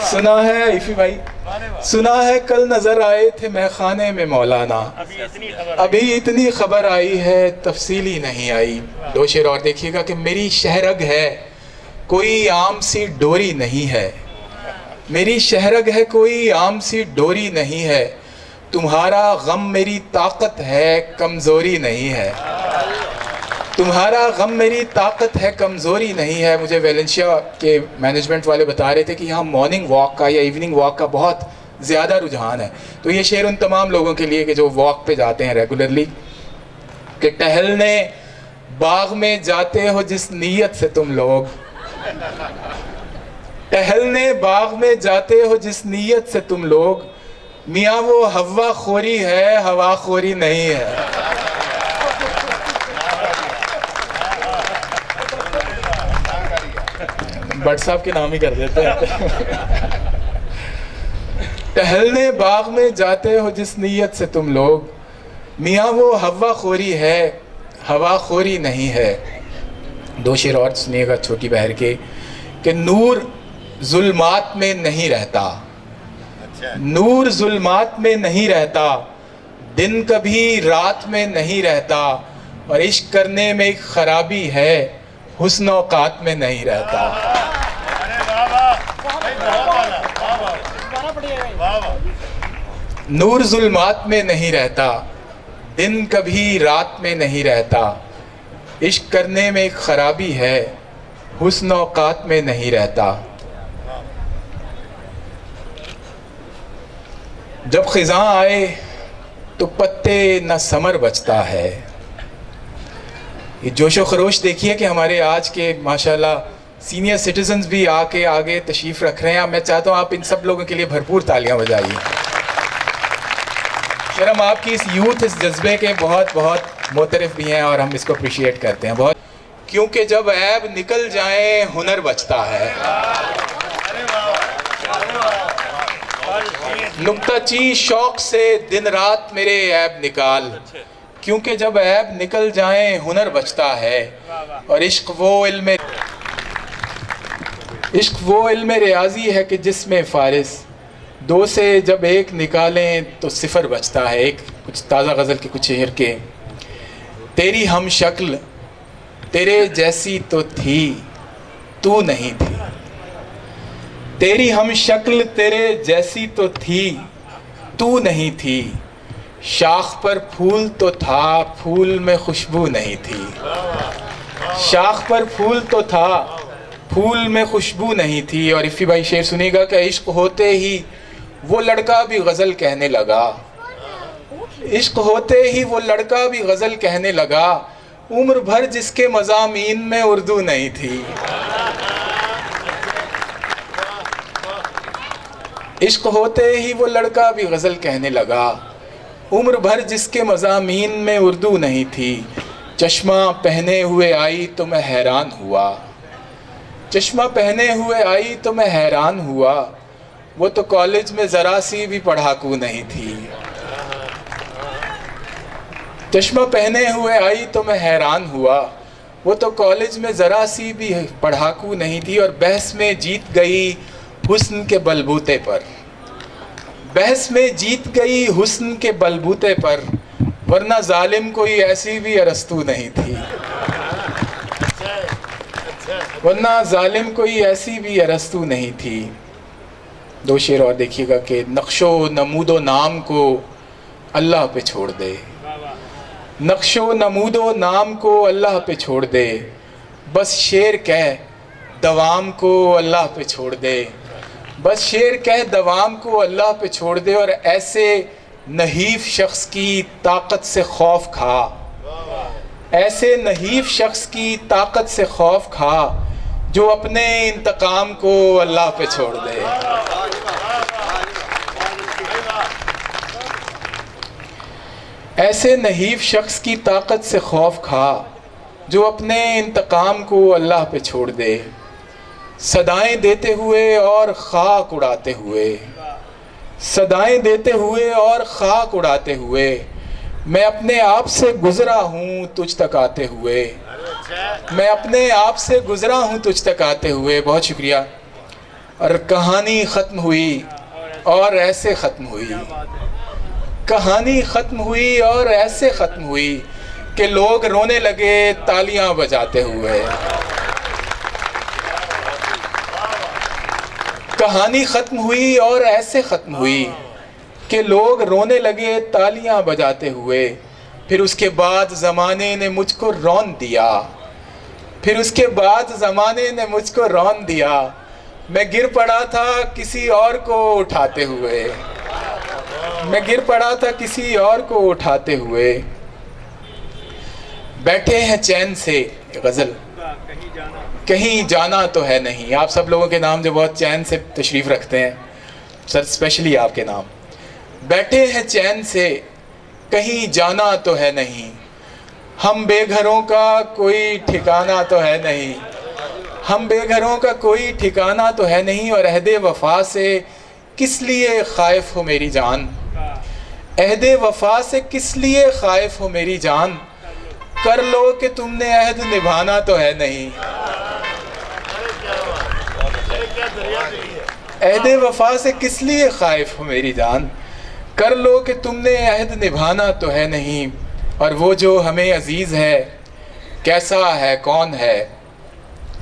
सुना है इफी भाई, सुना है कल नजर आए थे मैखाने में मौलाना, अभी इतनी खबर आई है तफसीली नहीं आई। दो शेर और देखिएगा कि मेरी शहरग है कोई आम सी डोरी नहीं है, मेरी शहरग है कोई आम सी डोरी नहीं है, तुम्हारा गम मेरी ताकत है कमज़ोरी नहीं है, तुम्हारा गम मेरी ताकत है कमज़ोरी नहीं है। मुझे वेलेंशिया के मैनेजमेंट वाले बता रहे थे कि यहाँ मॉर्निंग वॉक का या इवनिंग वॉक का बहुत ज़्यादा रुझान है। तो ये शेर उन तमाम लोगों के लिए कि जो वॉक पे जाते हैं रेगुलरली, कि टहलने बाग में जाते हो जिस नीयत से तुम लोग, टहलने बाग में जाते हो जिस नीयत से तुम लोग, मियाँ वो हवा खोरी है हवा खोरी नहीं है। भट्ट साहब के नाम ही कर देते हैं। टहलने बाग में जाते हो जिस नीयत से तुम लोग, मियाँ वो हवा खोरी है हवा खोरी नहीं है। दो शेर और सुनिएगा छोटी बहर के, कि नूर जुल्मात में नहीं रहता, नूर जुल्मात में नहीं रहता, दिन कभी रात में नहीं रहता, और इश्क करने में एक खराबी है हुस्न औकात में नहीं रहता। नूर जुल्मात में नहीं रहता, दिन कभी रात में नहीं रहता, इश्क करने में एक खराबी है हुस्न औकात में नहीं रहता। जब खिज़ां आए तो पत्ते न समर बचता है। ये जोशो खरोश देखिए कि हमारे आज के माशाल्लाह सीनियर सिटीजन्स भी आके आगे तशरीफ़ रख रहे हैं। मैं चाहता हूँ आप इन सब लोगों के लिए भरपूर तालियां बजाइए। सर हम आपकी इस यूथ, इस जज्बे के बहुत बहुत मोतरफ भी हैं और हम इसको अप्रिशिएट करते हैं बहुत, क्योंकि जब ऐब निकल जाए हुनर बचता है। नुक्ताची शौक से दिन रात मेरे ऐब निकाल, क्योंकि जब ऐब निकल जाए हुनर बचता है। और इश्क वो इल्म रियाजी है कि जिसमें फारिस, दो से जब एक निकालें तो सिफर बचता है। एक कुछ ताज़ा गज़ल के कुछ शेर के, तेरी हम शक्ल तेरे जैसी तो थी तू नहीं थी, तेरी हम शक्ल तेरे जैसी तो थी तू नहीं थी, शाख पर फूल तो था फूल में खुशबू नहीं थी, शाख पर फूल तो था फूल में खुशबू नहीं थी। और इफ़ी भाई शेर सुनिएगा कि इश्क होते ही वो लड़का भी गज़ल कहने लगा, इश्क होते ही वो लड़का भी गज़ल कहने लगा, उम्र भर जिसके मज़ामीन में उर्दू नहीं थी। इश्क होते ही वो लड़का भी गज़ल कहने लगा, उम्र भर जिसके मज़ामीन में उर्दू नहीं थी। चश्मा पहने हुए आई तो मैं हैरान हुआ, चश्मा पहने हुए आई तो मैं हैरान हुआ, वो तो कॉलेज में ज़रा सी भी पढ़ाकू नहीं थी। चश्मा पहने हुए आई तो मैं हैरान हुआ, वो तो कॉलेज में ज़रा सी भी पढ़ाकू नहीं थी। और बहस में जीत गई हुस्न के बलबूते पर, बहस में जीत गई हुस्न के बलबूते पर, वरना जालिम कोई ऐसी भी अरस्तू नहीं थी, वरना जालिम कोई ऐसी भी अरस्तू नहीं थी। दो शेर और देखिएगा कि नक्शो नमूदो नाम को अल्लाह पे छोड़ दे, नक्शो नमूदो नाम को अल्लाह पे छोड़ दे, बस शेर कह दवाम को अल्लाह पे छोड़ दे, बस शेर कह दवाम को अल्लाह पे छोड़ दे। और ऐसे नहीफ शख्स की ताकत से खौफ खा, ऐसे नहीफ शख्स की ताकत से खौफ खा जो अपने इंतकाम को अल्लाह पे छोड़ दे। ऐसे नहीफ शख्स की ताकत से खौफ खा जो अपने इंतकाम को अल्लाह पे छोड़ दे। सदाएं देते हुए और खाक उड़ाते हुए, सदाएं देते हुए और खाक उड़ाते हुए, मैं अपने आप से गुजरा हूँ तुझ तक आते हुए, मैं अपने आप से गुजरा हूँ तुझ तक आते हुए। बहुत शुक्रिया। और कहानी ख़त्म हुई और ऐसे ख़त्म हुई, कहानी ख़त्म हुई और ऐसे ख़त्म हुई कि लोग रोने लगे तालियां बजाते हुए। कहानी ख़त्म हुई और ऐसे ख़त्म हुई कि लोग रोने लगे तालियां बजाते हुए। फिर उसके बाद ज़माने ने मुझको रौन दिया, फिर उसके बाद ज़माने ने मुझको रौन दिया। मैं गिर पड़ा था किसी और को उठाते हुए, मैं गिर पड़ा था किसी और को उठाते हुए। बैठे हैं चैन से, गज़ल कहीं जाना तो है नहीं। आप सब लोगों के नाम जो बहुत चैन से तशरीफ़ रखते हैं सर, स्पेशली आपके नाम। बैठे हैं चैन से कहीं जाना तो है नहीं, हम बेघरों का कोई ठिकाना तो है नहीं, हम बेघरों का कोई ठिकाना तो है नहीं। और अहदे वफा से किस लिए ख़ाइफ़ हो मेरी जान, अहदे वफा से किस लिए ख़ाइफ़ हो मेरी जान, कर लो कि तुमने अहद निभाना तो है नहीं। अहदे वफा से किस लिए ख़ाइफ़ हो मेरी जान, कर लो कि तुमने अहद निभाना तो है नहीं। और वो जो हमें अज़ीज़ है कैसा है कौन है।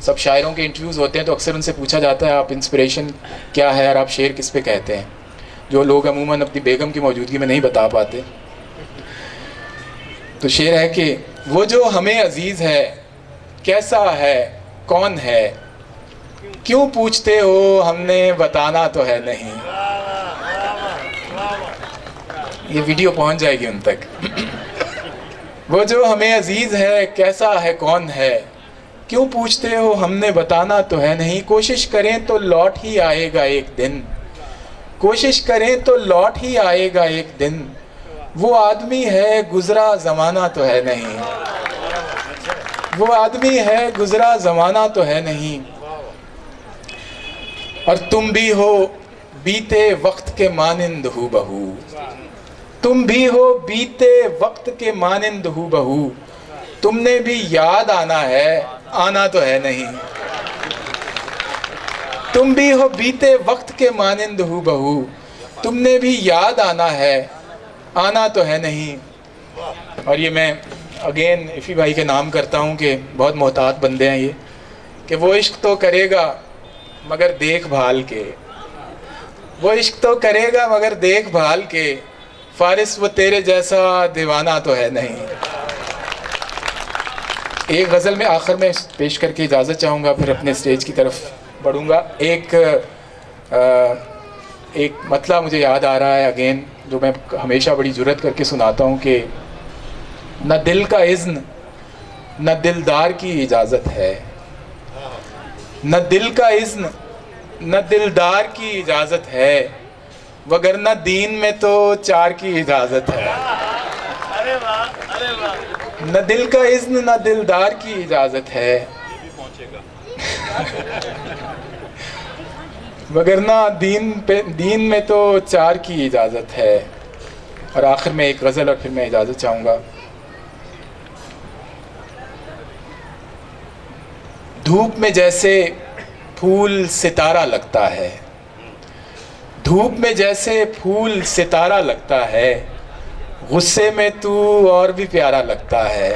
सब शायरों के इंटरव्यूज़ होते हैं तो अक्सर उनसे पूछा जाता है आप इंस्पिरेशन क्या है और आप शेर किस पे कहते हैं, जो लोग अमूमन अपनी बेगम की मौजूदगी में नहीं बता पाते। तो शेर है कि वो जो हमें अज़ीज़ है कैसा है कौन है, क्यों पूछते हो हमने बताना तो है नहीं। ये वीडियो पहुंच जाएगी उन तक। वो जो हमें अज़ीज़ है कैसा है कौन है, क्यों पूछते हो हमने बताना तो है नहीं। कोशिश करें तो लौट ही आएगा एक दिन, कोशिश करें तो लौट ही आएगा एक दिन। वो आदमी है गुज़रा ज़माना तो है नहीं, वो आदमी है गुज़रा ज़माना तो है नहीं। और तुम भी हो बीते वक्त के मानिंद हू बहू, तुम भी हो बीते वक्त के मानिंद हू बहू, तुमने भी याद आना है आना तो है नहीं। तुम भी हो बीते वक्त के मानिंद हू बहू, तुमने भी याद आना है आना तो है नहीं। और ये मैं अगेन इफ़ी भाई के नाम करता हूँ कि बहुत मोहतात बंदे हैं ये, कि वो इश्क तो करेगा मगर देखभाल के, वो इश्क तो करेगा मगर देखभाल के, फारिस वो तेरे जैसा दीवाना तो है नहीं। एक गज़ल में आखिर में पेश करके इजाज़त चाहूँगा, फिर अपने स्टेज की तरफ बढ़ूँगा। एक मतला मुझे याद आ रहा है अगेन, जो मैं हमेशा बड़ी जुर्रत करके सुनाता हूँ कि न दिल का इज़्न न दिलदार की इजाज़त है, न दिल का इज़्न न दिलदार की इजाज़त है, वगरना दीन में तो चार की इजाज़त है। न दिल का इज़्न न दिलदार की इजाज़त है, वगरना दीन में तो चार की इजाज़त है। और आखिर में एक गज़ल और फिर मैं इजाज़त चाहूँगा। धूप में जैसे फूल सितारा लगता है, धूप में जैसे फूल सितारा लगता है, गुस्से में तू और भी प्यारा लगता है,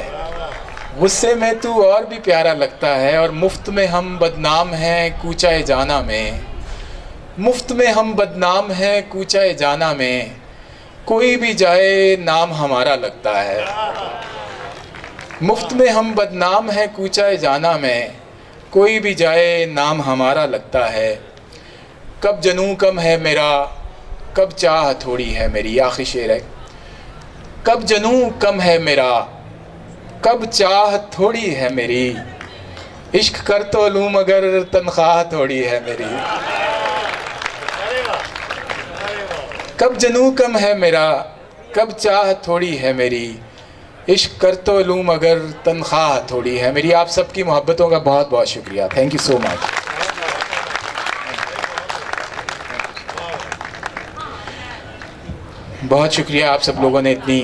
गुस्से में तू और भी प्यारा लगता है। और मुफ्त में हम बदनाम हैं कूचाए जाना में, मुफ्त में हम बदनाम हैं कूचाए जाना में, कोई भी जाए नाम हमारा लगता है। मुफ्त में हम बदनाम हैं कूचाए जाना में, कोई भी जाए नाम हमारा लगता है। कब जनू कम है मेरा कब चाह थोड़ी है मेरी, आखिरी शेर है। कब जनू कम है मेरा, कब चाह थोड़ी है मेरी, इश्क कर तो लूँ मगर तनख्वाह थोड़ी है मेरी। कब जनू कम है मेरा, कब चाह थोड़ी है मेरी, इश्क कर तो लूँ मगर तनख्वाह थोड़ी है मेरी। आप सबकी मोहब्बतों का बहुत बहुत शुक्रिया। Thank you so much. बहुत शुक्रिया, आप सब लोगों ने इतनी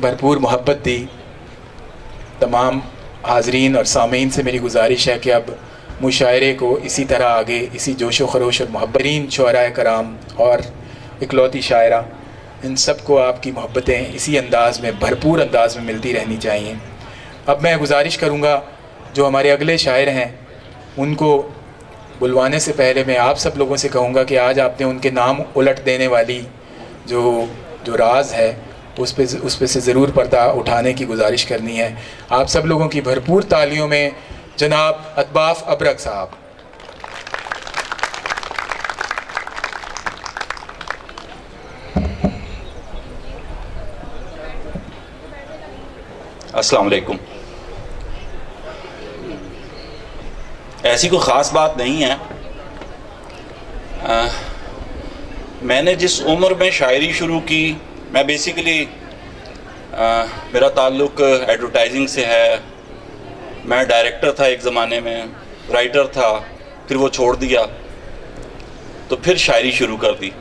भरपूर मोहब्बत दी। तमाम हाजरीन और सामीन से मेरी गुजारिश है कि अब मुशायरे को इसी तरह आगे, इसी जोश व खरोश और मोहब्बरीन शुअराए कराम और इकलौती शायरा, इन सब को आपकी मोहब्बतें इसी अंदाज़ में, भरपूर अंदाज़ में मिलती रहनी चाहिए। अब मैं गुजारिश करूँगा जो हमारे अगले शायर हैं उनको बुलवाने से पहले मैं आप सब लोगों से कहूँगा कि आज आपने उनके नाम उलट देने वाली जो राज है उस पे से ज़रूर पर्दा उठाने की गुजारिश करनी है। आप सब लोगों की भरपूर तालियों में जनाब अतबाफ अबरक साहब। अस्सलाम वालेकुम। ऐसी कोई ख़ास बात नहीं है। मैंने जिस उम्र में शायरी शुरू की, मैं बेसिकली मेरा ताल्लुक़ एडवर्टाइजिंग से है। मैं डायरेक्टर था एक ज़माने में, राइटर था, फिर वो छोड़ दिया तो फिर शायरी शुरू कर दी।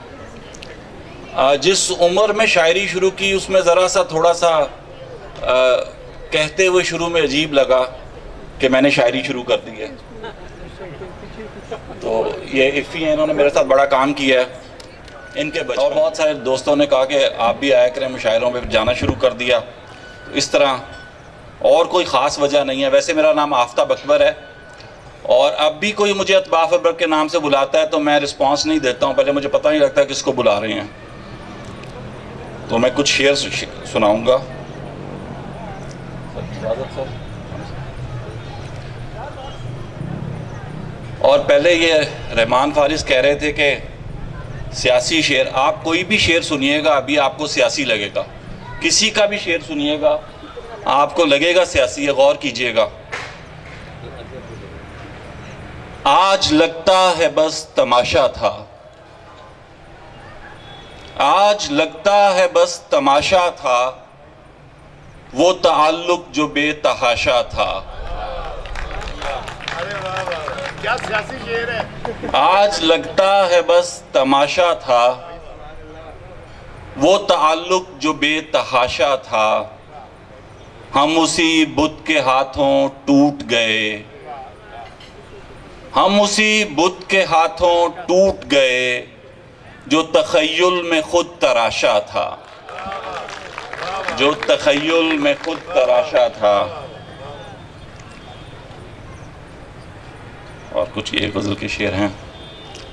जिस उम्र में शायरी शुरू की उसमें ज़रा सा थोड़ा सा कहते हुए शुरू में अजीब लगा कि मैंने शायरी शुरू कर दी है। तो ये इफ़ी हैं, इन्होंने मेरे साथ बड़ा काम किया है। इनके बच्चे और बहुत सारे दोस्तों ने कहा कि आप भी आया करें, मुशायरों में जाना शुरू कर दिया। तो इस तरह, और कोई ख़ास वजह नहीं है। वैसे मेरा नाम आफ्ताब अकबर है और अब भी कोई मुझे अतबाफ अकबर के नाम से बुलाता है तो मैं रिस्पांस नहीं देता हूँ। पहले मुझे पता नहीं लगता किसको बुला रहे हैं। तो मैं कुछ शेर सुनाऊँगा। और पहले ये रहमान फारिस कह रहे थे कि सियासी शेर, आप कोई भी शेर सुनिएगा अभी आपको सियासी लगेगा, किसी का भी शेर सुनिएगा आपको लगेगा सियासी है, गौर कीजिएगा। आज लगता है बस तमाशा था, आज लगता है बस तमाशा था, वो ताल्लुक जो बेतहाशा था। क्या सियासी शेर है। आज लगता है बस तमाशा था, वो ताल्लुक जो बेतहाशा था, हम उसी बुत के हाथों टूट गए, हम उसी बुत के हाथों टूट गए, जो तखय्युल में खुद तराशा था, जो तखय्युल में खुद तराशा था। और कुछ ये गज़ल के शेर हैं।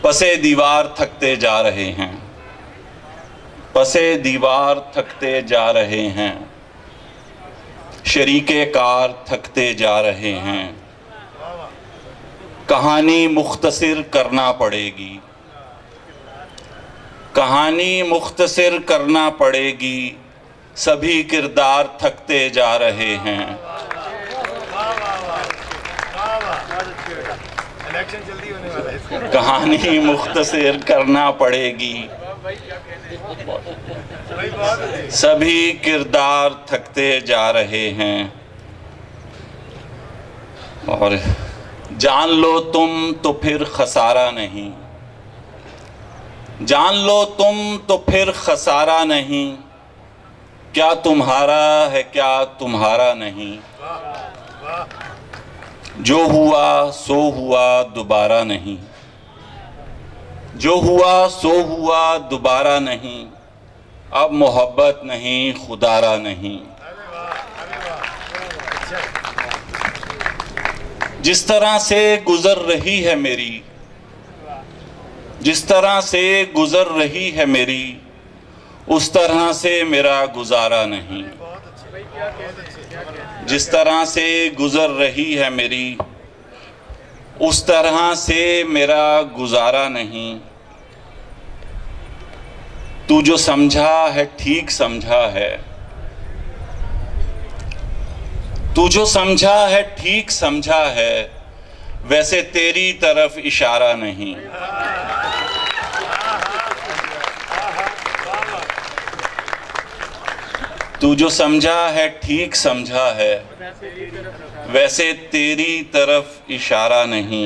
पसे दीवार थकते जा रहे हैं, पसे दीवार थकते जा रहे हैं, शरीके कार थकते जा रहे हैं, कहानी मुख्तसिर करना पड़ेगी, कहानी मुख्तसिर करना पड़ेगी, सभी किरदार थकते जा रहे हैं। इलेक्शन जल्दी होने वाला है इसका। कहानी मुख्तसिर करना पड़ेगी, सभी किरदार थकते जा रहे हैं। और जान लो तुम तो फिर खसारा नहीं, जान लो तुम तो फिर खसारा नहीं, क्या तुम्हारा है क्या तुम्हारा नहीं, जो हुआ सो हुआ दोबारा नहीं, जो हुआ सो हुआ दोबारा नहीं, अब मोहब्बत नहीं खुदारा नहीं। जिस तरह से गुजर रही है मेरी, जिस तरह से गुजर रही है मेरी, उस तरह से मेरा गुजारा नहीं। जिस तरह से गुजर रही है मेरी, उस तरह से मेरा गुजारा नहीं। तू जो समझा है ठीक समझा है, तू जो समझा है ठीक समझा है, वैसे तेरी तरफ इशारा नहीं। तू जो समझा है ठीक समझा है, वैसे तेरी तरफ इशारा नहीं।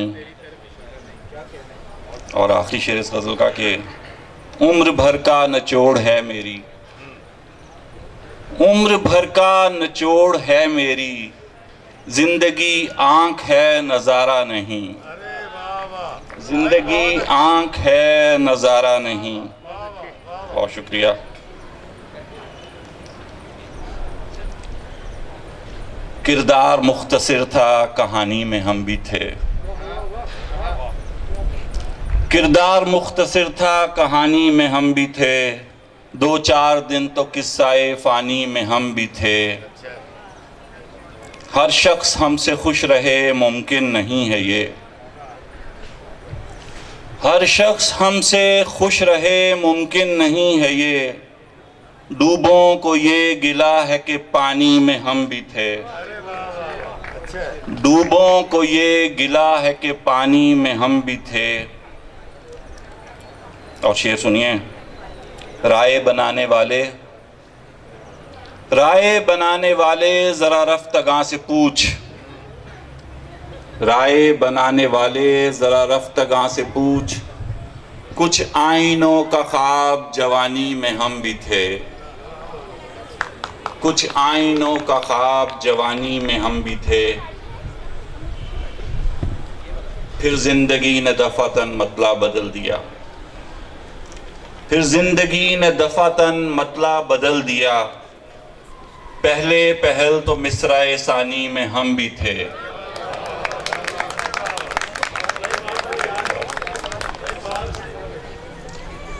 और आखिरी शेर इस गज़ल का कि उम्र भर का निचोड़ है मेरी, उम्र भर का निचोड़ है मेरी, जिंदगी आंख है नज़ारा नहीं। जिंदगी आंख है नज़ारा नहीं। बहुत शुक्रिया। किरदार मुख्तसर था, कहानी में हम भी थे। किरदार मुख्तसर था, कहानी में हम भी थे। 2-4 दिन तो किस्साए फ़ानी में हम भी थे। हर शख्स हमसे खुश रहे मुमकिन नहीं है ये, हर शख्स हमसे खुश रहे मुमकिन नहीं है ये। डूबों को ये गिला है कि पानी में हम भी थे। डूबों को ये गिला है कि पानी में हम भी थे। और शेर सुनिए। राय बनाने वाले, राय बनाने वाले जरा रफ्तगां से पूछ, राय बनाने वाले जरा रफ्तगां से पूछ, कुछ आईनों का ख्वाब जवानी में हम भी थे। कुछ आईनों का ख्वाब जवानी में हम भी थे। फिर जिंदगी ने दफातन मतला बदल दिया, फिर जिंदगी ने दफातन मतला बदल दिया। पहले पहल तो मिसराए सानी में हम भी थे।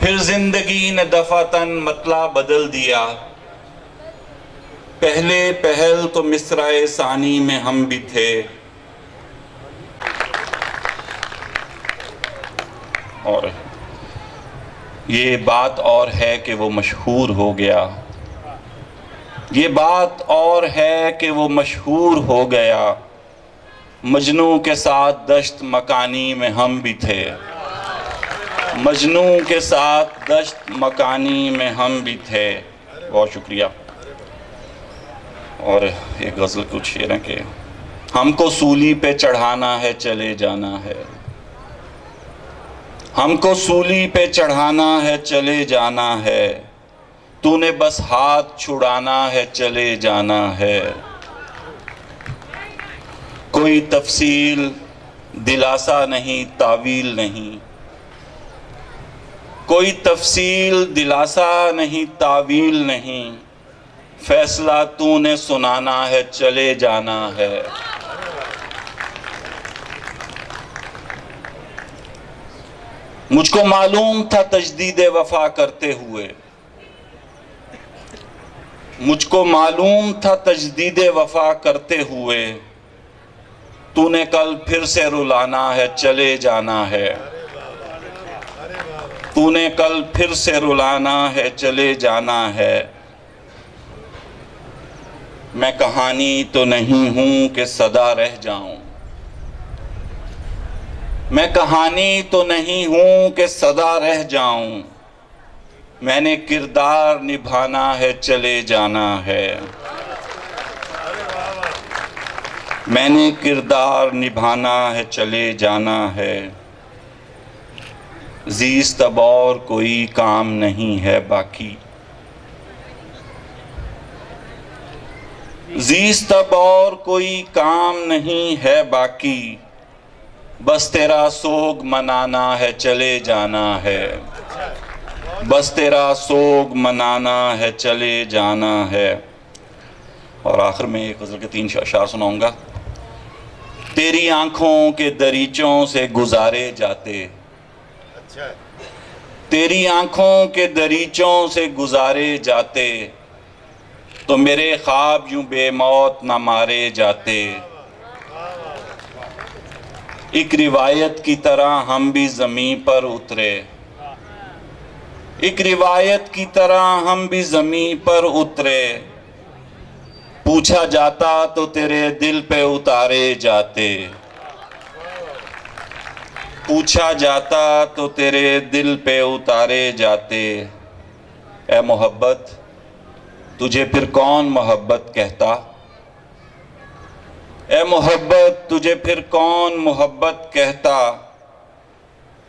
फिर जिंदगी ने दफातन मतला बदल दिया। पहले पहल तो मिसराए सानी में हम भी थे। और ये बात और है कि वो मशहूर हो गया, ये बात और है कि वो मशहूर हो गया। मजनू के साथ दश्त मकानी में हम भी थे। मजनू के साथ दश्त मकानी में हम भी थे। बहुत शुक्रिया। और एक गज़ल कुछ शेर है कि हमको सूली पे चढ़ाना है चले जाना है, हमको सूली पे चढ़ाना है चले जाना है। तूने बस हाथ छुड़ाना है चले जाना है। कोई तफसील दिलासा नहीं तावील नहीं, कोई तफसील दिलासा नहीं तावील नहीं। फैसला तूने सुनाना है चले जाना है। मुझको मालूम था तजदीद वफा करते हुए, मुझको मालूम था तजदीद वफा करते हुए। तूने कल फिर से रुलाना है चले जाना है। तूने कल फिर से रुलाना है चले जाना है। मैं कहानी तो नहीं हूं कि सदा रह जाऊं, मैं कहानी तो नहीं हूं कि सदा रह जाऊं। मैंने किरदार निभाना है चले जाना है। मैंने किरदार निभाना है चले जाना है। ज़ीस्त अब और कोई काम नहीं है बाकी, ज़ीस्त अब और कोई काम नहीं है बाकी। बस तेरा सोग मनाना है चले जाना है। बस तेरा सोग मनाना है चले जाना है। और आखिर में एक गज़ल के 3 अशार सुनाऊंगा। तेरी आंखों के दरीचों से गुजारे जाते, तेरी आंखों के दरीचों से गुजारे जाते। तो मेरे ख्वाब यूं बेमौत न मारे जाते। एक रिवायत की तरह हम भी ज़मीं पर उतरे, एक रिवायत की तरह हम भी ज़मीं पर उतरे, पूछा जाता तो तेरे दिल पे उतारे जाते, पूछा जाता तो तेरे दिल पे उतारे जाते। ए मोहब्बत तुझे फिर कौन मोहब्बत कहता, ए मोहब्बत तुझे फिर कौन मोहब्बत कहता,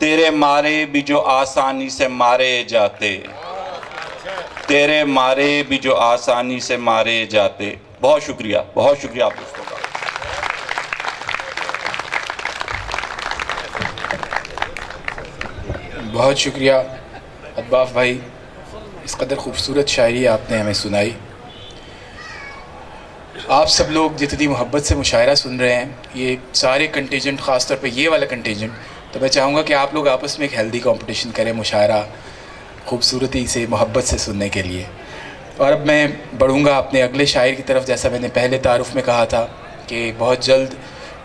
तेरे मारे भी जो आसानी से मारे जाते, तेरे मारे भी जो आसानी से मारे जाते। बहुत शुक्रिया आप दोस्तों का। बहुत शुक्रिया अब्बास भाई, इस कदर खूबसूरत शायरी आपने हमें सुनाई। आप सब लोग जितनी मोहब्बत से मुशायरा सुन रहे हैं, ये सारे कंटिजेंट, ख़ास तौर पे ये वाला कंटिजेंट, तो मैं चाहूँगा कि आप लोग आपस में एक हेल्दी कंपटीशन करें मुशायरा खूबसूरती से, मोहब्बत से सुनने के लिए। और अब मैं बढ़ूँगा अपने अगले शायर की तरफ। जैसा मैंने पहले तारुफ़ में कहा था कि बहुत जल्द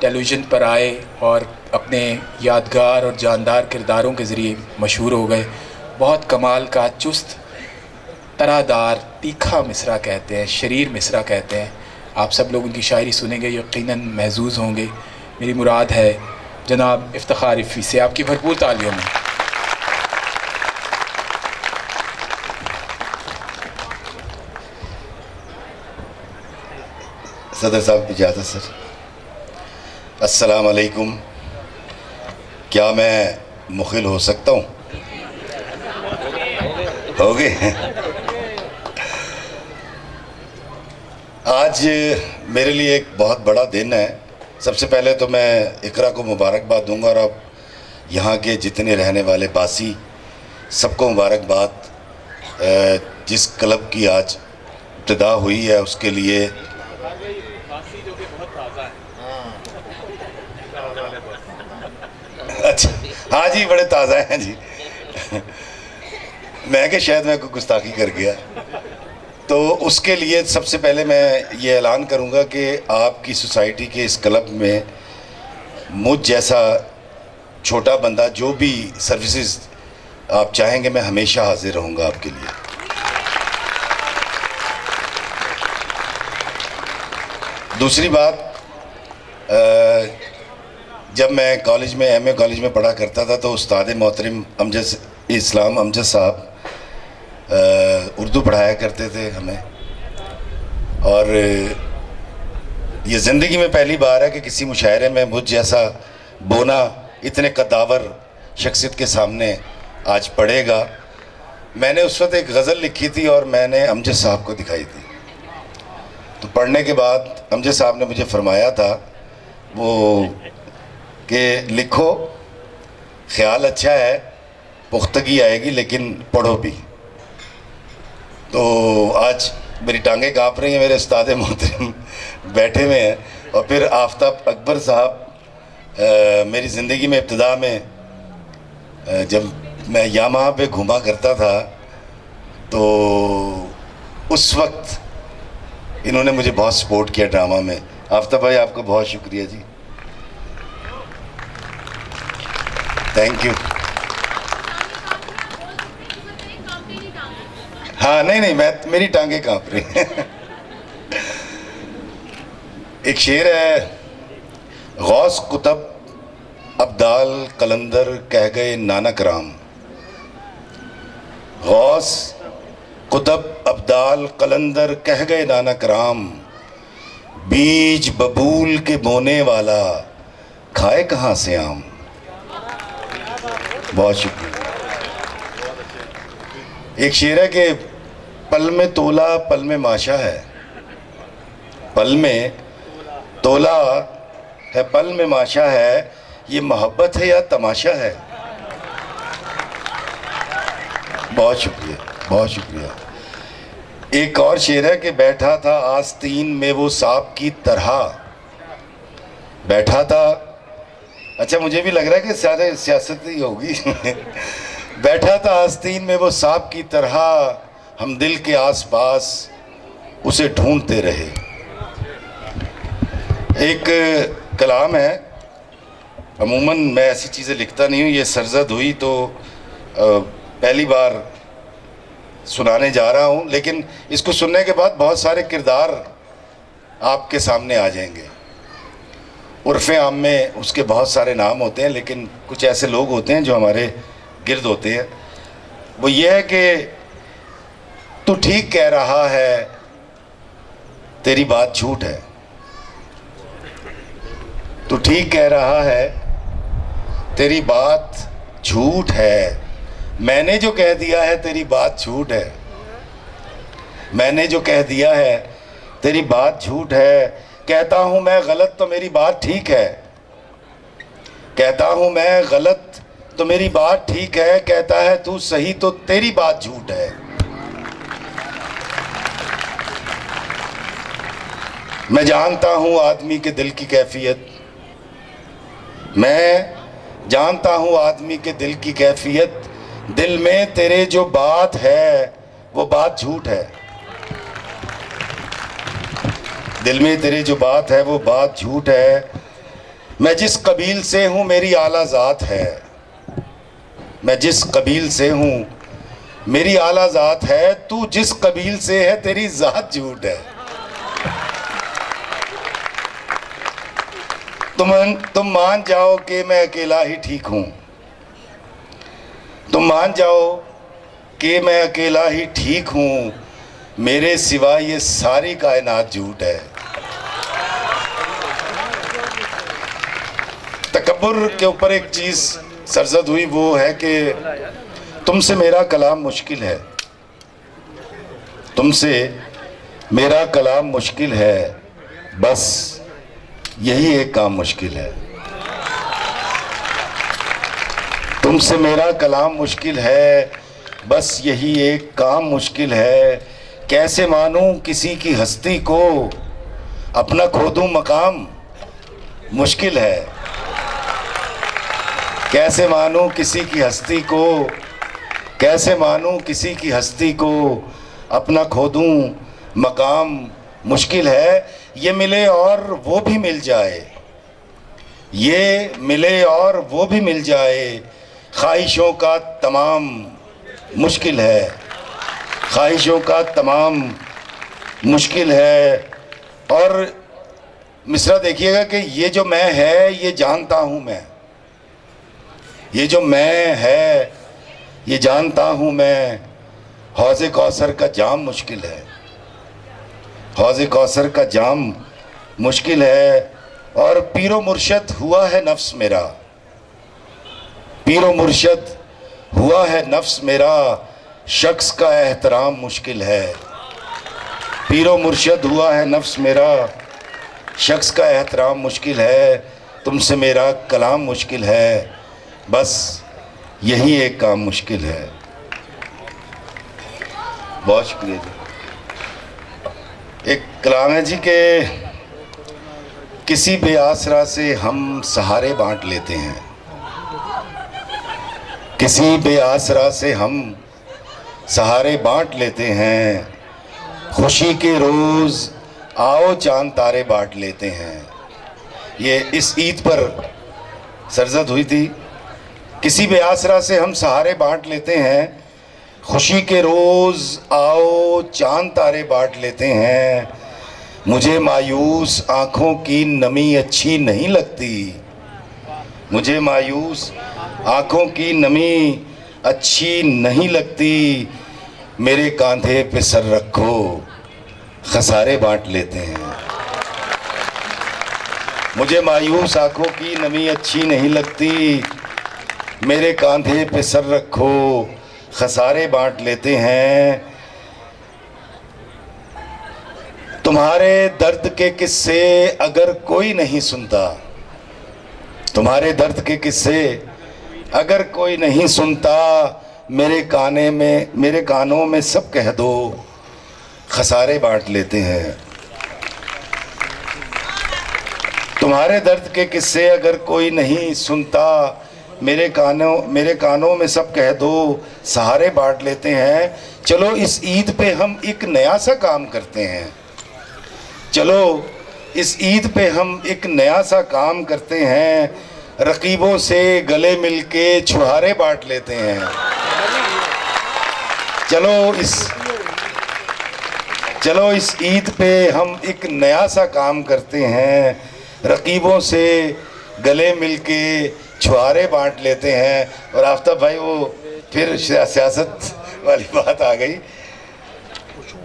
टेलीविज़न पर आए और अपने यादगार और जानदार किरदारों के ज़रिए मशहूर हो गए। बहुत कमाल का, चुस्त, तरादार, तीखा मिसरा कहते हैं, शरीर मिसरा कहते हैं। आप सब लोग उनकी शायरी सुनेंगे, यकीनन महजूज़ होंगे। मेरी मुराद है जनाब इफ्तिखार इफ़ी से आपकी भरपूर तालियों में। सदर साहब इजाज़त सर। अस्सलाम वालेकुम। क्या मैं मुखिल हो सकता हूँ? हो गए। आज मेरे लिए एक बहुत बड़ा दिन है। सबसे पहले तो मैं इकरा को मुबारकबाद दूंगा और अब यहाँ के जितने रहने वाले बासी सबको मुबारकबाद। जिस क्लब की आज इब्तिदा हुई है उसके लिए अच्छा, हाँ जी, बड़े ताज़ा हैं जी। मैं कि शायद मैं कोई गुस्ताखी कर गया, तो उसके लिए सबसे पहले मैं ये ऐलान करूँगा कि आपकी सोसाइटी के इस क्लब में मुझ जैसा छोटा बंदा जो भी सर्विसेज आप चाहेंगे, मैं हमेशा हाजिर रहूँगा आपके लिए। दूसरी बात, जब मैं कॉलेज में एमए कॉलेज में पढ़ा करता था तो उस्ताद मोहतरम इस्लाम अमजद साहब उर्दू पढ़ाया करते थे हमें। और ये ज़िंदगी में पहली बार है कि किसी मुशायरे में मुझ जैसा बोना इतने कद्दावर शख्सियत के सामने आज पढ़ेगा। मैंने उस वक्त एक गज़ल लिखी थी और मैंने अमजद साहब को दिखाई थी। तो पढ़ने के बाद अमजद साहब ने मुझे फरमाया था वो कि लिखो, ख्याल अच्छा है, पुख्तगी आएगी, लेकिन पढ़ो भी। तो आज मेरी टांगें काँप रही हैं, मेरे उस्ताद मोहतरम बैठे हुए हैं। और फिर आफ्ताब अकबर साहब मेरी ज़िंदगी में इब्तिदा में जब मैं यामाहा पे घूमा करता था तो उस वक्त इन्होंने मुझे बहुत सपोर्ट किया ड्रामा में। आफ्ताब भाई, आपका बहुत शुक्रिया जी, थैंक यू। हाँ, नहीं, मेरी टांगे कांप रही हैं। एक शेर है, गौस कुतब अब्दाल कलंदर कह गए नानक राम। गौस कुतब अब्दाल कलंदर कह गए नानक राम, बीज बबूल के बोने वाला खाए कहाँ से आम। बहुत शुक्रिया। एक शेर है कि पल में तोला पल में माशा है, पल में तोला है पल में माशा है, ये मोहब्बत है या तमाशा है। बहुत शुक्रिया, बहुत शुक्रिया। एक और शेर है कि बैठा था आस्तीन में वो सांप की तरह, बैठा था, अच्छा मुझे भी लग रहा है कि सारे सियासत ही होगी। बैठा था आस्तीन में वो सांप की तरह, हम दिल के आसपास उसे ढूंढते रहे। एक कलाम है, अमूमन मैं ऐसी चीज़ें लिखता नहीं हूँ, ये सरजद हुई तो पहली बार सुनाने जा रहा हूँ, लेकिन इसको सुनने के बाद बहुत सारे किरदार आपके सामने आ जाएंगे। उर्फ़े आम में उसके बहुत सारे नाम होते हैं, लेकिन कुछ ऐसे लोग होते हैं जो हमारे गिर्द होते हैं। वो ये है कि तू ठीक कह रहा है, तेरी बात झूठ है। तू ठीक कह रहा है, तेरी बात झूठ है। मैंने जो कह दिया है तेरी बात झूठ है। मैंने जो कह दिया है तेरी बात झूठ है। कहता हूँ मैं गलत तो मेरी बात ठीक है। कहता हूँ मैं गलत तो मेरी बात ठीक है। कहता है तू सही तो तेरी बात झूठ है। मैं जानता हूँ आदमी के दिल की कैफियत। मैं जानता हूँ आदमी के दिल की कैफियत। दिल में तेरे जो बात है वो बात झूठ है। दिल में तेरे जो बात है वो बात झूठ है। मैं जिस कबील से हूँ मेरी आला ज़ात है। मैं जिस कबील से हूँ मेरी आला ज़ात है। तू जिस कबील से है तेरी ज़ात झूठ है। तुम मान जाओ कि मैं अकेला ही ठीक हूँ। तुम मान जाओ कि मैं अकेला ही ठीक हूँ। मेरे सिवा ये सारी कायनात झूठ है। तकब्बुर के ऊपर एक चीज़ सरजद हुई, वो है कि तुमसे मेरा कलाम मुश्किल है। तुमसे मेरा कलाम मुश्किल है, बस यही एक काम मुश्किल है। तुमसे मेरा कलाम मुश्किल है, बस यही एक काम मुश्किल है। कैसे मानूं किसी की हस्ती को, अपना खो दूं मकाम मुश्किल है। कैसे मानूं किसी की हस्ती को, कैसे मानूं किसी की हस्ती को, अपना खो दूं मकाम मुश्किल है। ये मिले और वो भी मिल जाए, ये मिले और वो भी मिल जाए। ख्वाहिशों का तमाम मुश्किल है। ख्वाहिशों का तमाम मुश्किल है। और मिसरा देखिएगा कि ये जो मैं है ये जानता हूँ मैं। ये जो मैं है ये जानता हूँ मैं। हौज़े कौसर का जाम मुश्किल है। हौज़े कौसर का जाम मुश्किल है। और पीरो मुर्शद हुआ है नफ्स मेरा। पीरो मुर्शद हुआ है नफ्स मेरा। शख्स का एहतराम मुश्किल है। पीरो मुर्शद हुआ है नफ्स मेरा। शख्स का एहतराम मुश्किल है। तुमसे मेरा कलाम मुश्किल है, बस यही एक काम मुश्किल है। बहुत शुक्रिया जी। एक कलाम है जी के किसी बेआसरा से हम सहारे बांट लेते हैं। किसी बेआसरा से हम सहारे बांट लेते हैं। खुशी के रोज़ आओ चांद तारे बांट लेते हैं। ये इस ईद पर सरजद हुई थी। किसी बेआसरा से हम सहारे बांट लेते हैं। खुशी के रोज़ आओ चांद तारे बांट लेते हैं। मुझे मायूस आँखों की नमी अच्छी नहीं लगती। मुझे मायूस आँखों की नमी अच्छी नहीं लगती। मेरे कांधे पे सर रखो खसारे बांट लेते हैं। मुझे मायूस आँखों की नमी अच्छी नहीं लगती। मेरे कांधे पे सर रखो खसारे बांट लेते हैं। तुम्हारे दर्द के किस्से अगर कोई नहीं सुनता, तुम्हारे दर्द के किस्से अगर कोई नहीं सुनता, मेरे कानों में सब कह दो खसारे बांट लेते हैं। तुम्हारे दर्द के किस्से अगर कोई नहीं सुनता, मेरे कानों में सब कह दो सहारे बांट लेते हैं। चलो इस ईद पे हम एक नया सा काम करते हैं। चलो इस ईद पे हम एक नया सा काम करते हैं। रकीबों से गले मिलके छुहारे बांट लेते हैं। चलो इस ईद पे हम एक नया सा काम करते हैं, रकीबों से गले मिलके छुहारे बांट लेते हैं। और आफ्ताब भाई वो फिर सियासत वाली बात आ गई।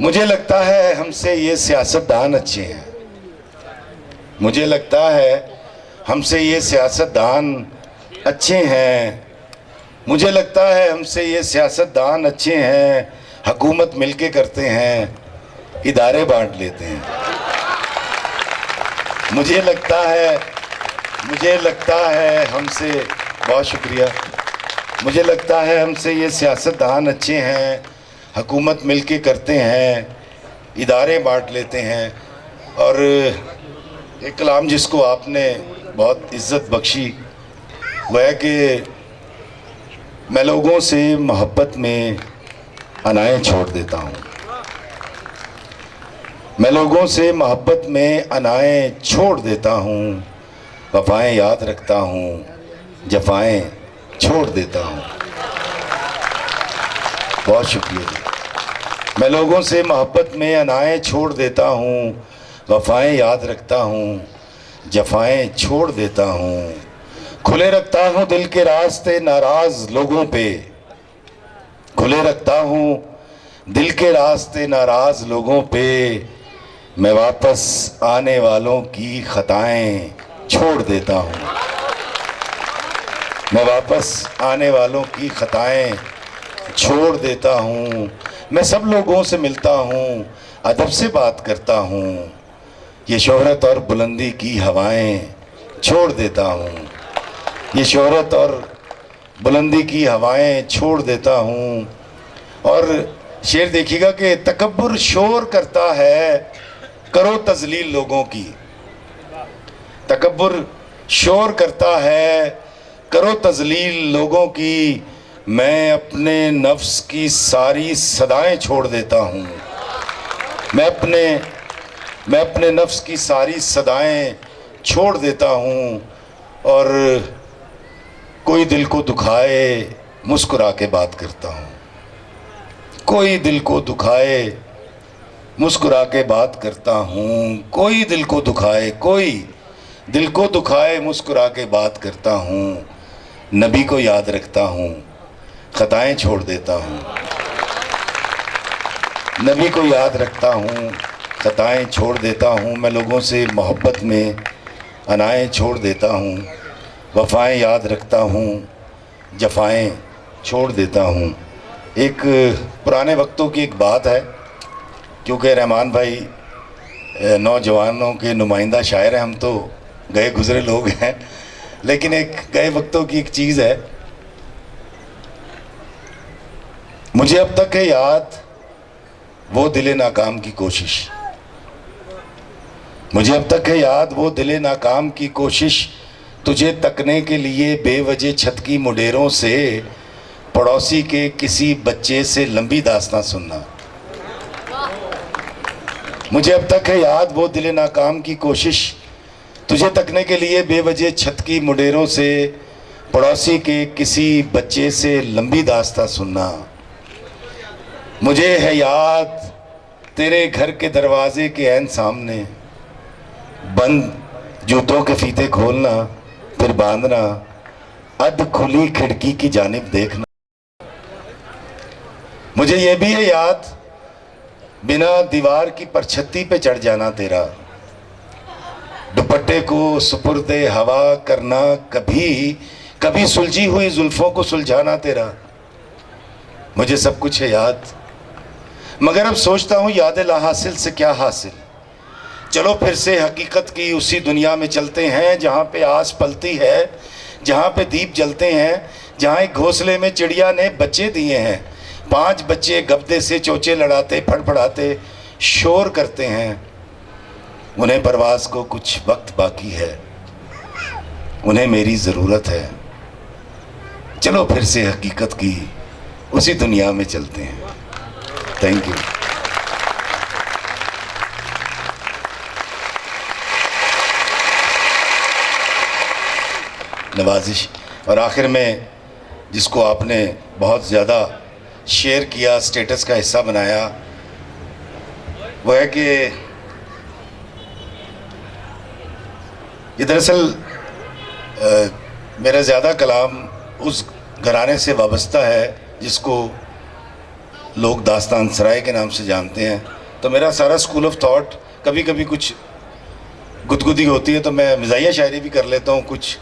मुझे लगता है हमसे ये सियासतदान अच्छे हैं, मुझे लगता है हमसे ये सियासतदान अच्छे हैं, मुझे लगता है हमसे ये सियासतदान अच्छे हैं। हुकूमत मिलके करते हैं, इदारे बांट लेते हैं। मुझे लगता है हमसे, बहुत शुक्रिया, मुझे लगता है हमसे ये सियासतदान अच्छे हैं, हुकूमत मिलके करते हैं, इदारे बांट लेते हैं। और एक कलाम जिसको आपने बहुत इज़्ज़त बख्शी वो है कि मैं लोगों से मोहब्बत में अनाएं छोड़ देता हूँ, मैं लोगों से मोहब्बत में अनाएं छोड़ देता हूँ, वफ़ाएं याद रखता हूँ, जफ़ाएं छोड़ देता हूँ। बहुत शुक्रिया जी। मैं लोगों से मोहब्बत में अनाएं छोड़ देता हूँ, वफ़ाएं याद रखता हूँ, जफ़ाएं छोड़ देता हूँ। खुले रखता हूँ दिल के रास्ते नाराज़ लोगों पे, खुले रखता हूँ दिल के रास्ते नाराज़ लोगों पे। मैं वापस आने वालों की खताएं छोड़ देता हूँ, मैं वापस आने वालों की खताएं छोड़ देता हूँ। मैं सब लोगों से मिलता हूँ, अदब से बात करता हूँ, ये शोहरत और बुलंदी की हवाएं छोड़ देता हूँ, ये शोहरत और बुलंदी की हवाएं छोड़ देता हूँ। और शेर देखिएगा कि तकब्बुर शोर करता है, करो तजलील लोगों की, तकब्बुर शोर करता है, करो तजलील लोगों की। मैं अपने नफ्स की सारी सदाएं छोड़ देता हूँ, मैं अपने नफ्स की सारी सदाएं छोड़ देता हूँ। और कोई दिल को दुखाए मुस्कुरा के बात करता हूँ, कोई दिल को दुखाए मुस्कुरा के बात करता हूँ, कोई दिल को दुखाए, कोई दिल को दुखाए मुस्कुरा के बात करता हूँ। नबी को याद रखता हूँ, खताएं छोड़ देता हूँ, नबी को याद रखता हूँ, खताएं छोड़ देता हूँ। मैं लोगों से मोहब्बत में अनाएं छोड़ देता हूँ, वफ़ाएं याद रखता हूँ, जफ़ाएं छोड़ देता हूँ। एक पुराने वक्तों की एक बात है, क्योंकि रहमान भाई नौजवानों के नुमाइंदा शायर हैं, हम तो गए गुज़रे लोग हैं, लेकिन एक गए वक्तों की एक चीज़ है। मुझे अब तक है याद वो दिले नाकाम की कोशिश, मुझे अब तक है याद वो दिले नाकाम की कोशिश। तुझे तकने के लिए बेवजह छत की मुडेरों से, पड़ोसी के किसी बच्चे से लंबी दास्तां सुनना। मुझे अब तक है याद वो दिले नाकाम की कोशिश, तुझे तकने के लिए बेवजह छत की मुडेरों से, पड़ोसी के किसी बच्चे से लंबी दास्तां सुनना। मुझे है याद तेरे घर के दरवाजे के ऐन सामने, बंद जूतों के फीते खोलना फिर बांधना, अध खुली खिड़की की जानिब देखना। मुझे ये भी है याद बिना दीवार की परछत्ती पे चढ़ जाना तेरा, दुपट्टे को सुपुर्दे हवा करना, कभी कभी सुलझी हुई जुल्फों को सुलझाना तेरा। मुझे सब कुछ है याद, मगर अब सोचता हूँ याद ला हासिल से क्या हासिल। चलो फिर से हकीकत की उसी दुनिया में चलते हैं, जहाँ पे आस पलती है, जहाँ पे दीप जलते हैं, जहाँ एक घोंसले में चिड़िया ने बच्चे दिए हैं। 5 बच्चे गब्दे से चोचे लड़ाते फड़फड़ाते शोर करते हैं। उन्हें परवाज को कुछ वक्त बाकी है, उन्हें मेरी ज़रूरत है। चलो फिर से हकीकत की उसी दुनिया में चलते हैं। Thank you. नवाजिश। और आखिर में जिसको आपने बहुत ज़्यादा शेयर किया, स्टेटस का हिस्सा बनाया, वो है कि ये दरअसल मेरा ज़्यादा कलाम उस घराने से वाबस्ता है जिसको लोग दास्तान सराय के नाम से जानते हैं। तो मेरा सारा स्कूल ऑफ थॉट, कभी कभी कुछ गुदगुदी होती है तो मैं मिज़ाहिया शायरी भी कर लेता हूँ, कुछ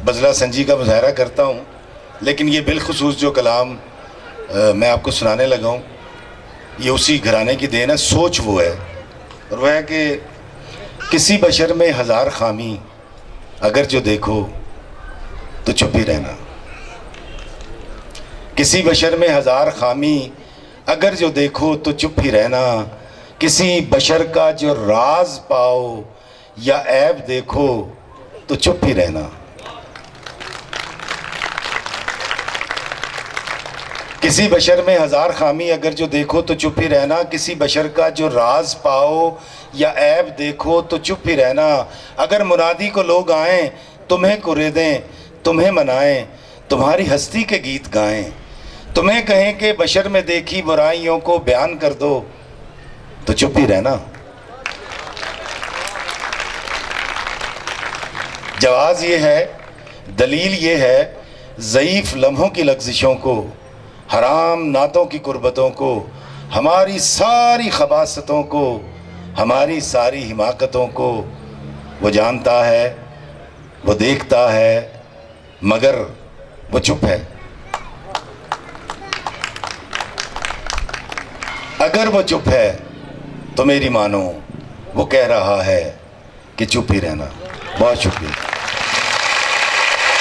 बजला संजी का मुजाहरा करता हूँ, लेकिन ये बिलखुसूस जो कलाम मैं आपको सुनाने लगा हूँ ये उसी घराने की देन है। सोच वो है, और वह है कि किसी बशर में हज़ार खामी, अगर जो देखो तो चुप ही रहना। किसी बशर में हज़ार खामी, अगर जो देखो तो चुप ही रहना। किसी बशर का जो राज पाओ या ऐब देखो तो चुप ही रहना। किसी बशर में हज़ार खामी, अगर जो देखो तो चुप ही रहना। किसी बशर का जो राज पाओ या ऐब देखो तो चुप ही रहना। अगर मुनादी को लोग आएं, तुम्हें कुरेदें, तुम्हें मनाएं, तुम्हारी हस्ती के गीत गाएं, तुम्हें कहें कि बशर में देखी बुराइयों को बयान कर दो तो चुप ही रहना। जवाज़ ये है, दलील ये है, ज़ईफ़ लम्हों की लग़ज़िशों को, हराम नातों की कुर्बतों को, हमारी सारी खबासतों को, हमारी सारी हिमाकतों को वो जानता है, वो देखता है, मगर वो चुप है। अगर वो चुप है तो मेरी मानो वो कह रहा है कि चुप ही रहना। बहुत शुक्रिया।